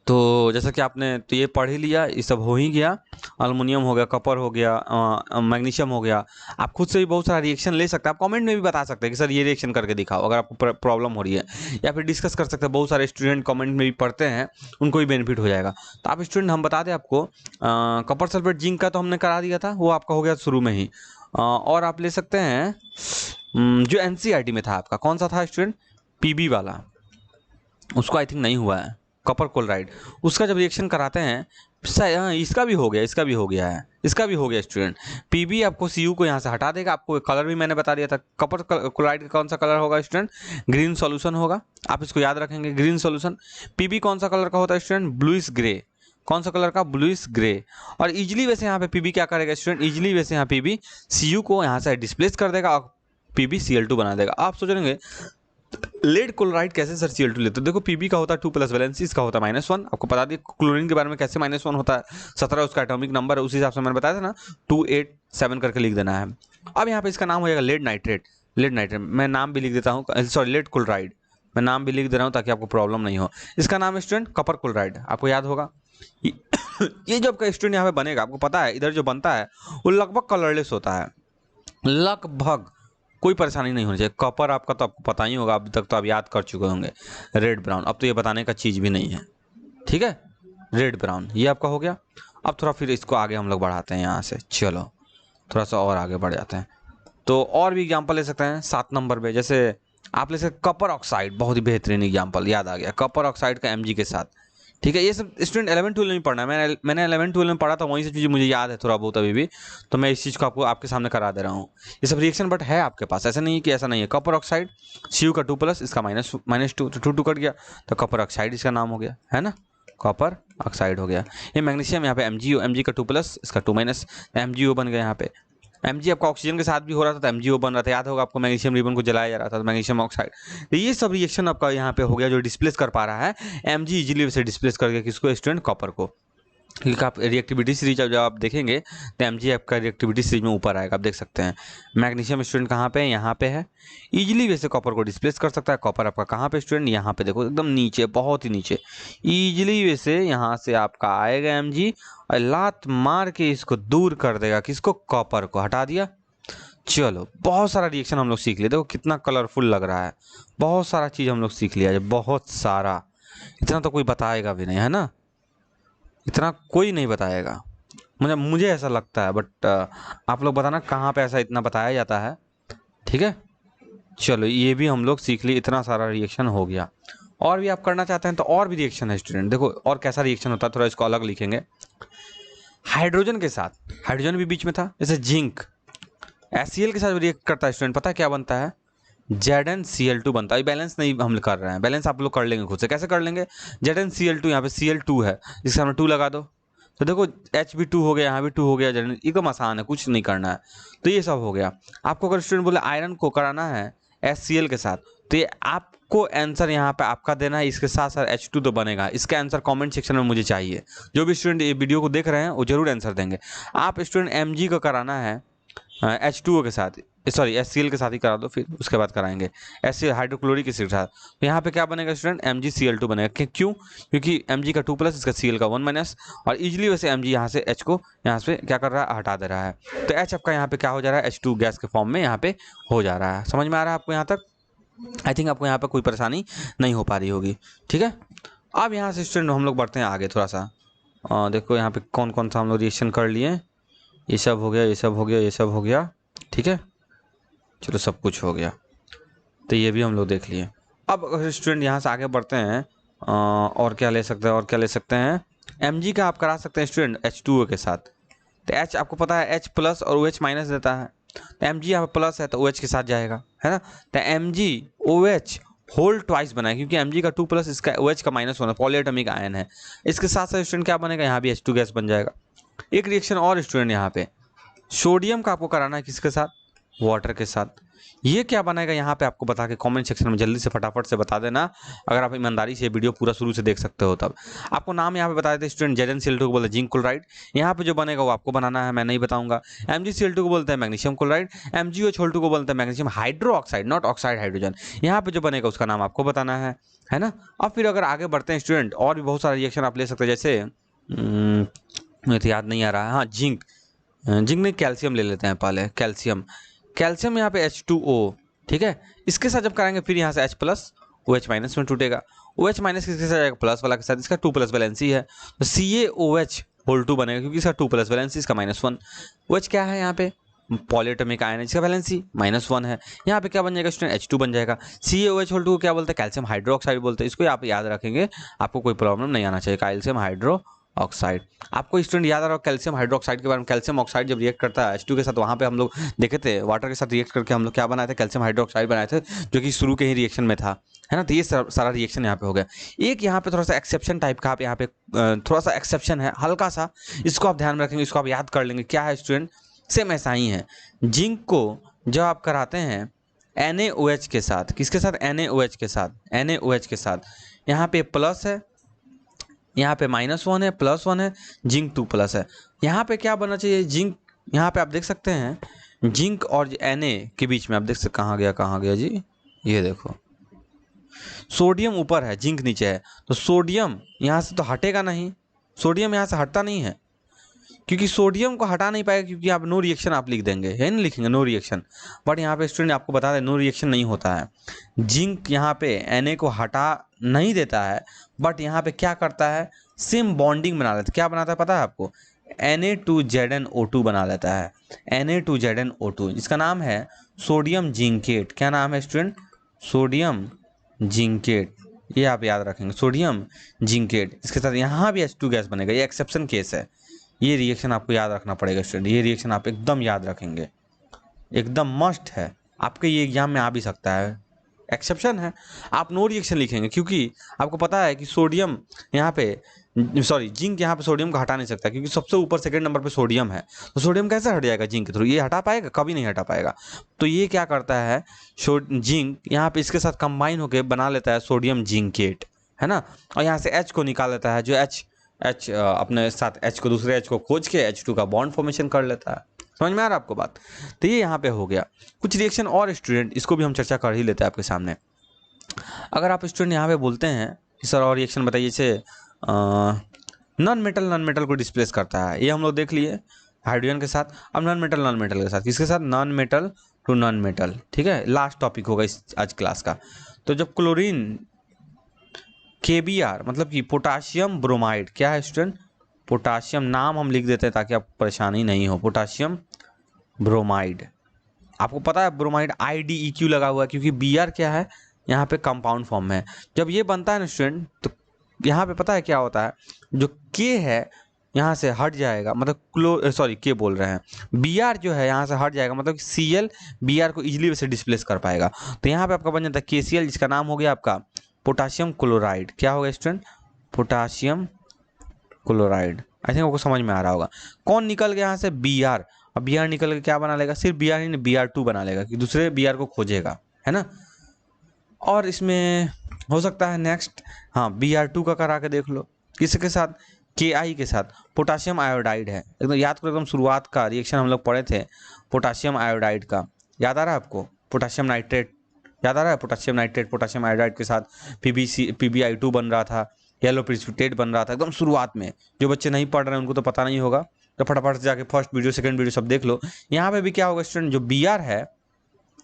Speaker 1: तो जैसा कि आपने तो ये पढ़ ही लिया, ये सब हो ही गया, अल्मोनियम हो गया, कॉपर हो गया, मैग्नीशियम हो गया। आप खुद से भी बहुत सारा रिएक्शन ले सकते हैं, आप कमेंट में भी बता सकते हैं कि सर ये रिएक्शन करके दिखाओ अगर आपको प्रॉब्लम हो रही है, या फिर डिस्कस कर सकते हैं। बहुत सारे स्टूडेंट कमेंट में भी पढ़ते हैं, उनको भी बेनिफिट हो जाएगा। तो आप स्टूडेंट हम बता दें आपको, कॉपर सल्फेट जिंक का तो हमने करा दिया था, वो आपका हो गया शुरू में ही। और आप ले सकते हैं जो NCERT में था आपका, कौन सा था स्टूडेंट, PB वाला, उसको आई थिंक नहीं हुआ है, कॉपर क्लोराइड, उसका जब रिएक्शन कराते हैं, इसका भी हो गया, इसका भी हो गया है, इसका भी हो गया स्टूडेंट। PB आपको Cu को यहाँ से हटा देगा। आपको कलर भी मैंने बता दिया था, कॉपर क्लोराइड का कौन सा कलर होगा स्टूडेंट, ग्रीन सॉल्यूशन होगा, आप इसको याद रखेंगे, ग्रीन सॉल्यूशन। PB कौन सा कलर का होता है स्टूडेंट, ब्लूइश ग्रे, कौन सा कलर का, ब्लूइश ग्रे। और इजीली वैसे यहाँ पे PB क्या करेगा स्टूडेंट, इजीली वैसे यहाँ PB Cu को यहाँ से डिस्प्लेस कर देगा और PB Cl2 बना देगा। आप सोच रहे लेड क्लोराइड कैसे सर Cl2 लेते हो, देखो PB का होता है 2+ वैलेंसी, इसका होता है -1। आपको बता दिए क्लोरीन के बारे में कैसे -1 होता है, 17 उसका एटॉमिक नंबर है, उस हिसाब से मैंने बताया था ना, 287 करके लिख देना है। अब यहाँ पे इसका नाम हो जाएगा लेड नाइट्रेट, लेड नाइट्रेट मैं नाम भी लिख देता हूँ, सॉरी लेड क्लोराइड मैं नाम भी लिख दे रहा हूँ ताकि आपको प्रॉब्लम नहीं हो। इसका नाम है स्टूडेंट कॉपर क्लोराइड, आपको याद होगा। ये जो आपका स्टूडेंट यहाँ पे बनेगा, आपको पता है इधर जो बनता है वो लगभग कलरलेस होता है, लगभग, कोई परेशानी नहीं होनी चाहिए। कॉपर आपका तो आपको पता ही होगा, अभी तक तो आप याद कर चुके होंगे, रेड ब्राउन, अब तो ये बताने का चीज़ भी नहीं है, ठीक है, रेड ब्राउन ये आपका हो गया। अब थोड़ा फिर इसको आगे हम लोग बढ़ाते हैं यहाँ से, चलो थोड़ा सा और आगे बढ़ जाते हैं। तो और भी एग्जाम्पल ले सकते हैं 7 नंबर पे, जैसे आप ले सकते कॉपर ऑक्साइड, बहुत ही बेहतरीन एग्जाम्पल, याद आ गया, कॉपर ऑक्साइड का Mg के साथ, ठीक है। ये सब स्टूडेंट 11-12 में पढ़ना है, मैंने 11-12 में पढ़ा था, वहीं से चीज़ें मुझे याद है थोड़ा बहुत अभी भी, तो मैं इस चीज़ को आपको आपके सामने करा दे रहा हूँ। ये सब रिएक्शन बट है आपके पास, ऐसा नहीं है कि ऐसा नहीं है। कॉपर ऑक्साइड Cu का 2+, इसका -2, तो 2 कट गया, तो कॉपर ऑक्साइड इसका नाम हो गया, है ना, कॉपर ऑक्साइड हो गया। ये मैग्नीशियम यहाँ पे Mg का 2+, इसका 2-, MgO बन गया यहाँ पे। Mg आपका ऑक्सीजन के साथ भी हो रहा था तो MgO बन रहा था, याद होगा आपको, मैग्नीशियम रिबन को जलाया जा रहा था तो मैग्नीशियम ऑक्साइड। तो ये सब रिएक्शन आपका यहाँ पे हो गया जो डिस्प्लेस कर पा रहा है। Mg इजीली वैसे डिस्प्लेस कर गया किसको स्टूडेंट, कॉपर को। क्योंकि आप रिएक्टिविटी सीरीज जब आप देखेंगे तो Mg आपका रिएक्टिविटी सीरीज में ऊपर आएगा, आप देख सकते हैं। मैग्नीशियम स्टूडेंट कहाँ पे है, यहाँ पे है, इजीली वैसे कॉपर को डिस्प्लेस कर सकता है। कॉपर आपका कहाँ पे स्टूडेंट, यहाँ पे देखो एकदम नीचे, बहुत ही नीचे, इजीली वैसे यहाँ से आपका आएगा Mg और लात मार के इसको दूर कर देगा, किसको, कॉपर को हटा दिया। चलो बहुत सारा रिएक्शन हम लोग सीख लिए, देखो कितना कलरफुल लग रहा है, बहुत सारा चीज़ हम लोग सीख लिया है, बहुत सारा, इतना तो कोई बताएगा भी नहीं, है ना, इतना कोई नहीं बताएगा। मुझे ऐसा लगता है, बट आप लोग बताना कहाँ पे ऐसा इतना बताया जाता है। ठीक है, चलो ये भी हम लोग सीख लिए, इतना सारा रिएक्शन हो गया। और भी आप करना चाहते हैं तो और भी रिएक्शन है स्टूडेंट, देखो और कैसा रिएक्शन होता है, थोड़ा इसको अलग लिखेंगे। हाइड्रोजन के साथ, हाइड्रोजन भी बीच में था, जैसे जिंक HCl के साथ रिएक्ट करता है स्टूडेंट, पता है क्या बनता है? ZnCl2 बनता है। बैलेंस नहीं हम कर रहे हैं, बैलेंस आप लोग कर लेंगे खुद से। कैसे कर लेंगे? ZnCl2, यहाँ पे Cl2 है, इसके सामने 2 लगा दो, तो देखो H भी 2 हो गया, यहाँ भी 2 हो गया, एकदम आसान है, कुछ नहीं करना है। तो ये सब हो गया। आपको अगर स्टूडेंट बोले आयरन को कराना है HCl के साथ, तो ये आपको आंसर यहाँ पे आपका देना है, इसके साथ साथ H2 तो बनेगा। इसका आंसर कमेंट सेक्शन में मुझे चाहिए। जो भी स्टूडेंट ये वीडियो को देख रहे हैं वो जरूर आंसर देंगे। आप स्टूडेंट Mg को कराना है H2O के साथ, सॉरी HCl के साथ ही करा दो, फिर उसके बाद कराएंगे HCl हाइड्रोक्लोरिक एसिड के साथ। तो यहाँ पे क्या बनेगा स्टूडेंट? MgCl2 बनेगा। क्यों? क्योंकि Mg का 2+, इसका Cl का 1-, और इजीली वैसे Mg यहाँ से H को यहाँ से क्या कर रहा है? हटा दे रहा है। तो H आपका यहाँ पे क्या हो जा रहा है? H2 गैस के फॉर्म में यहाँ पे हो जा रहा है। समझ में आ रहा है आपको यहाँ तक? आई थिंक आपको यहाँ पर कोई परेशानी नहीं हो पा रही होगी। ठीक है, अब यहाँ से स्टूडेंट हम लोग बढ़ते हैं आगे थोड़ा सा। देखो यहाँ पे कौन कौन सा हम लोग रिएक्शन कर लिए। ये सब हो गया, ये सब हो गया, ये सब हो गया। ठीक है, चलो सब कुछ हो गया, तो ये भी हम लोग देख लिए। अब अगर स्टूडेंट यहाँ से आगे बढ़ते हैं, और क्या ले सकते हैं, और क्या ले सकते हैं? Mg का आप करा सकते हैं स्टूडेंट H2O के साथ। तो H आपको पता है H+ और OH- देता है, तो Mg यहाँ पे प्लस है तो OH के साथ जाएगा, है ना। तो MgOH होल ट्वाइस बना है, क्योंकि Mg का 2+, इसका OH का -1 पॉलीएटॉमिक आयन है। इसके साथ साथ स्टूडेंट क्या बनेगा? यहाँ भी H2 गैस बन जाएगा। एक रिएक्शन और स्टूडेंट यहाँ पे, सोडियम का आपको कराना है किसके साथ? वाटर के साथ। ये क्या बनाएगा यहाँ पे आपको बता के कमेंट सेक्शन में जल्दी से फटाफट से बता देना। अगर आप ईमानदारी से ये वीडियो पूरा शुरू से देख सकते हो तब। आपको नाम यहाँ पे बता देते स्टूडेंट, ZnCl2 को बोलते हैं जिंक क्लोराइड। यहाँ पे जो बनेगा वो आपको बनाना है, मैं नहीं बताऊंगा। MgCl2 को बोलते हैं मैग्नीशियम क्लोराइड। MgOH2 को बोलते हैं magnesium hydroxide, not oxide hydrogen. यहाँ पे जो बनेगा उसका नाम आपको बताना है ना। अब फिर अगर आगे बढ़ते हैं स्टूडेंट, और भी बहुत सारे रिएक्शन आप ले सकते हैं, जैसे मुझे तो याद नहीं आ रहा है। हाँ, जिंक नहीं, कैल्शियम ले लेते हैं पहले। कैल्शियम यहाँ पे H2O। ठीक है, इसके साथ जब कराएंगे फिर यहाँ से H+ OH- में टूटेगा। OH- किसके साथ जाएगा? प्लस वाला के साथ, इसका 2+ वैलेंसी है, तो CaOH होल 2 बनेगा, क्योंकि इसका 2+ वैलेंसी, इसका -1। OH क्या है यहाँ पे? पॉलीएटॉमिक आयन है, इसका वैलेंसी -1 है। यहाँ पे क्या बन जाएगा स्टूडेंट? H2 बन जाएगा। CaOH होल 2 को क्या बोलते हैं? कैल्शियम हाइड्रोक्साइड बोलते हैं। इसको आप याद रखेंगे, आपको कोई प्रॉब्लम नहीं आना चाहिए। कैल्शियम हाइड्रोक्साइड आपको स्टूडेंट याद आ रहा है कैल्शियम हाइड्रोक्साइड के बारे में। कैल्शियम ऑक्साइड जब रिएक्ट करता है H2 के साथ, वहाँ पे हम लोग देखे थे वाटर के साथ रिएक्ट करके हम लोग क्या बनाए थे? कैल्शियम हाइड्रोक्साइड बनाए थे, जो कि शुरू के ही रिएक्शन में था, है ना। तो ये सारा रिएक्शन यहाँ पे हो गया। एक यहाँ पे थोड़ा सा एक्सेप्शन टाइप का, आप यहाँ पे थोड़ा सा एक्सेप्शन है हल्का सा, इसको आप ध्यान में रखेंगे, इसको आप याद कर लेंगे। क्या है स्टूडेंट? सेम ऐसा ही है। जिंक को जब आप कराते हैं NaOH के साथ, किसके साथ? NaOH के साथ, NaOH के साथ। यहाँ पे प्लस है, यहाँ पे -1 है, +1 है, जिंक 2+ है। यहाँ पे क्या बनना चाहिए? जिंक, यहाँ पे आप देख सकते हैं जिंक और Na के बीच में आप देख सकते, कहाँ गया जी? ये देखो, सोडियम ऊपर है, जिंक नीचे है, तो सोडियम यहाँ से तो हटेगा नहीं, सोडियम यहाँ से हटता नहीं है, क्योंकि सोडियम को हटा नहीं पाएगा, क्योंकि आप नो रिएक्शन आप लिख देंगे, है नहीं लिखेंगे नो रिएक्शन। बट यहाँ पे स्टूडेंट आपको बता दें नो रिएक्शन नहीं होता है। जिंक यहाँ पे Na को हटा नहीं देता है, बट यहाँ पे क्या करता है? सेम बॉन्डिंग बना लेता है। क्या बनाता है पता है आपको? Na2ZnO2 बना लेता है, Na2ZnO2। इसका नाम है सोडियम जिंकेट। क्या नाम है स्टूडेंट? Sodium zincate. ये आप याद रखेंगे, सोडियम जिंकेट। इसके साथ यहाँ भी H2 गैस बनेगा, ये एक्सेप्शन केस है। ये रिएक्शन आपको याद रखना पड़ेगा स्टूडेंट, ये रिएक्शन आप एकदम याद रखेंगे, एकदम मस्ट है। आपके ये एग्जाम में आ भी सकता है, एक्सेप्शन है। आप नो रिएक्शन लिखेंगे, क्योंकि आपको पता है कि सोडियम यहाँ पे, सॉरी जिंक यहाँ पे सोडियम को हटा नहीं सकता, क्योंकि सबसे ऊपर सेकंड नंबर पे सोडियम है। तो सोडियम कैसे हट जाएगा जिंक के थ्रू? ये हटा पाएगा? कभी नहीं हटा पाएगा। तो ये क्या करता है? जिंक यहाँ पे इसके साथ कंबाइन होकर बना लेता है सोडियम जिंकेट, है ना। और यहाँ से H को निकाल लेता है, जो H अपने साथ H को, दूसरे H को खोज के H2 का बॉन्ड फॉर्मेशन कर लेता है। समझ में आ रहा है आपको बात? तो ये यहाँ पे हो गया। कुछ रिएक्शन और स्टूडेंट, इसको भी हम चर्चा कर ही लेते हैं आपके सामने। अगर आप स्टूडेंट यहाँ पे बोलते हैं कि सर और रिएक्शन बताइए, जैसे नॉन मेटल को डिस्प्लेस करता है, ये हम लोग देख लिए हाइड्रोजन के साथ। अब नॉन मेटल के साथ, किसके साथ? Non metal to non metal. ठीक है, लास्ट टॉपिक होगा इस आज क्लास का। तो जब क्लोरीन KBr मतलब कि पोटाशियम ब्रोमाइड, क्या है स्टूडेंट? पोटाशियम नाम हम लिख देते हैं ताकि आपको परेशानी नहीं हो। Potassium bromide. आपको पता है ब्रोमाइड IDEQ लगा हुआ है क्योंकि Br क्या है यहाँ पे कंपाउंड फॉर्म में है। जब ये बनता है ना स्टूडेंट तो यहाँ पे पता है क्या होता है, जो K है यहाँ से हट जाएगा, मतलब K बोल रहे हैं, Br जो है यहाँ से हट जाएगा, मतलब Cl Br को इजीली वैसे डिस्प्लेस कर पाएगा। तो यहाँ पे आपका बन जाता है KCl, जिसका नाम हो गया आपका पोटाशियम क्लोराइड। क्या होगा student? Potassium chloride. I think आपको समझ में आ रहा होगा। कौन निकल गया यहाँ से? Br। अब Br निकल के क्या बना लेगा? सिर्फ Br ही नहीं, Br2 बना लेगा कि दूसरे Br को खोजेगा, है ना। और इसमें हो सकता है नेक्स्ट, हाँ Br2 का करा के देख लो। किसके साथ? Ki के साथ। पोटाशियम आयोडाइड है, एकदम याद करो, एकदम शुरुआत का रिएक्शन हम लोग पढ़े थे पोटाशियम आयोडाइड का, याद आ रहा है आपको? पोटाशियम नाइट्रेट याद आ रहा है? पोटाशियम नाइट्रेट पोटाशियम आयोडाइड के साथ PbI2 बन रहा था, येलो प्रिसिपिटेट बन रहा था एकदम शुरुआत में। जो बच्चे नहीं पढ़ रहे हैं उनको तो पता नहीं होगा, तो फटाफट से जाके फर्स्ट वीडियो सेकंड वीडियो सब देख लो। यहाँ पे भी क्या होगा स्टूडेंट, जो Br है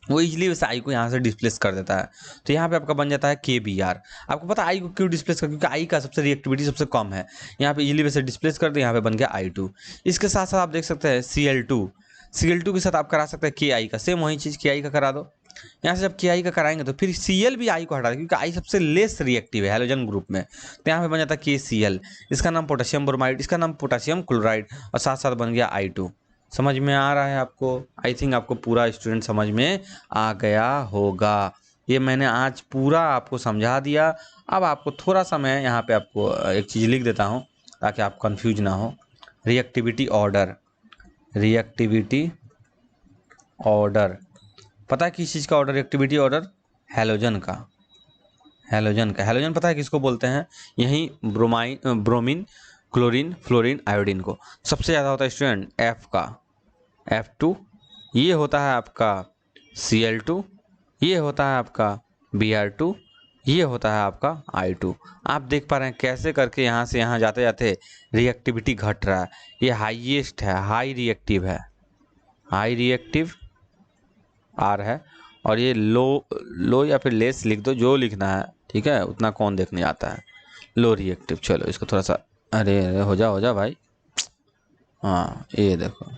Speaker 1: वो इजीली वैसे आई को यहाँ से डिस्प्लेस कर देता है। तो यहाँ पे आपका बन जाता है KBr। आपको पता है आई को क्यों डिस्प्लेस कर? क्योंकि आई का सबसे रिएक्टिविटी सबसे कम है। यहाँ पे इजीली वैसे डिस्प्लेस कर दे, यहाँ पे बन गया I2। इसके साथ साथ आप देख सकते हैं Cl2 के साथ आप करा सकते हैं Ki का, सेम वही चीज़ Ki का करा दो। यहाँ से जब Ki का कराएंगे तो फिर Cl भी आई को हटा दे, क्योंकि आई सबसे लेस रिएक्टिव है हैलोजन ग्रुप में। तो यहाँ पे बन जाता है KCl, इसका नाम पोटेशियम ब्रोमाइड, इसका नाम पोटेशियम क्लोराइड, और साथ साथ बन गया I2। समझ में आ रहा है आपको? आई थिंक आपको पूरा स्टूडेंट समझ में आ गया होगा। ये मैंने आज पूरा आपको समझा दिया। अब आपको थोड़ा सा मैं यहाँ पे आपको एक चीज़ लिख देता हूँ ताकि आप कंफ्यूज ना हो। रिएक्टिविटी ऑर्डर पता है किस चीज़ का ऑर्डर? रिएक्टिविटी ऑर्डर हैलोजन का। हैलोजन पता है किसको बोलते हैं? यही ब्रोमीन, क्लोरीन, फ्लोरीन, आयोडीन को। सबसे ज़्यादा होता है स्टूडेंट F का, F2, ये होता है आपका Cl2, ये होता है आपका Br2, ये होता है आपका I2। आप देख पा रहे हैं कैसे करके यहाँ से यहाँ जाते जाते रिएक्टिविटी घट रहा है। ये हाईएस्ट है, हाई रिएक्टिव R है, और ये लो या फिर लेस लिख दो, जो लिखना है, ठीक है, उतना कौन देखने जाता है। Low reactive. चलो इसको थोड़ा सा, अरे हो जा भाई, हाँ ये देखो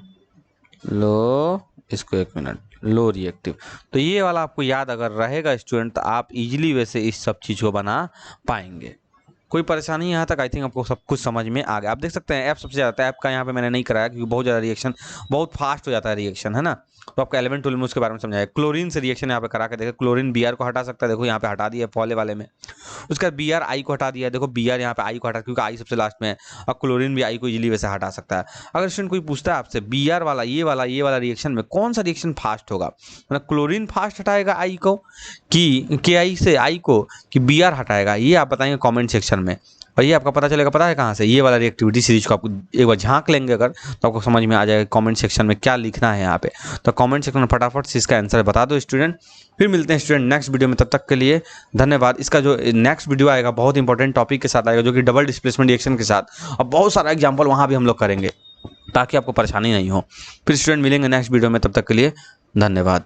Speaker 1: लो, इसको 1 मिनट, लो रिएक्टिव। तो ये वाला आपको याद अगर रहेगा स्टूडेंट तो आप इजीली वैसे इस सब चीज़ को बना पाएंगे। कोई परेशानी यहाँ तक आई थिंक आपको सब कुछ समझ में आ गया। आप देख सकते हैं F सबसे ज़्यादा है। F का यहाँ पे मैंने नहीं कराया क्योंकि बहुत ज़्यादा रिएक्शन, बहुत फास्ट हो जाता है रिएक्शन, है ना। तो आपका 11 12 में उसके बारे में समझाया। क्लोरीन से रिएक्शन यहाँ पे करा के देखो, क्लोरीन Br को हटा सकता है, देखो यहाँ पे हटा दिया पहले वाले में। उसका Br I को हटा दिया, देखो Br यहाँ पे I को हटा, क्योंकि I सबसे लास्ट में है, और क्लोरीन भी I को इजीली वैसे हटा सकता है। अगर स्टूडेंट कोई पूछता है आपसे Br वाला ये वाला रिएक्शन में कौन सा रिएक्शन फास्ट होगा, मतलब क्लोरीन फास्ट हटाएगा I को कि Ki से I को, कि Br हटाएगा, ये आप बताएंगे कॉमेंट सेक्शन में। और ये आपका पता चलेगा, पता है कहाँ से? ये वाला रिएक्टिविटी सीरीज को आपको एक बार झांक लेंगे अगर, तो आपको समझ में आ जाएगा कमेंट सेक्शन में क्या लिखना है यहाँ पे। तो कमेंट सेक्शन में फटाफट से इसका आंसर बता दो स्टूडेंट। फिर मिलते हैं स्टूडेंट नेक्स्ट वीडियो में, तब तक के लिए धन्यवाद। इसका जो नेक्स्ट वीडियो आएगा बहुत इंपॉर्टेंट टॉपिक के साथ आएगा, जो कि डबल डिस्प्लेसमेंट रिएक्शन के साथ, और बहुत सारा एग्जाम्पल वहाँ भी हम लोग करेंगे ताकि आपको परेशानी नहीं हो। फिर स्टूडेंट मिलेंगे नेक्स्ट वीडियो में, तब तक के लिए धन्यवाद।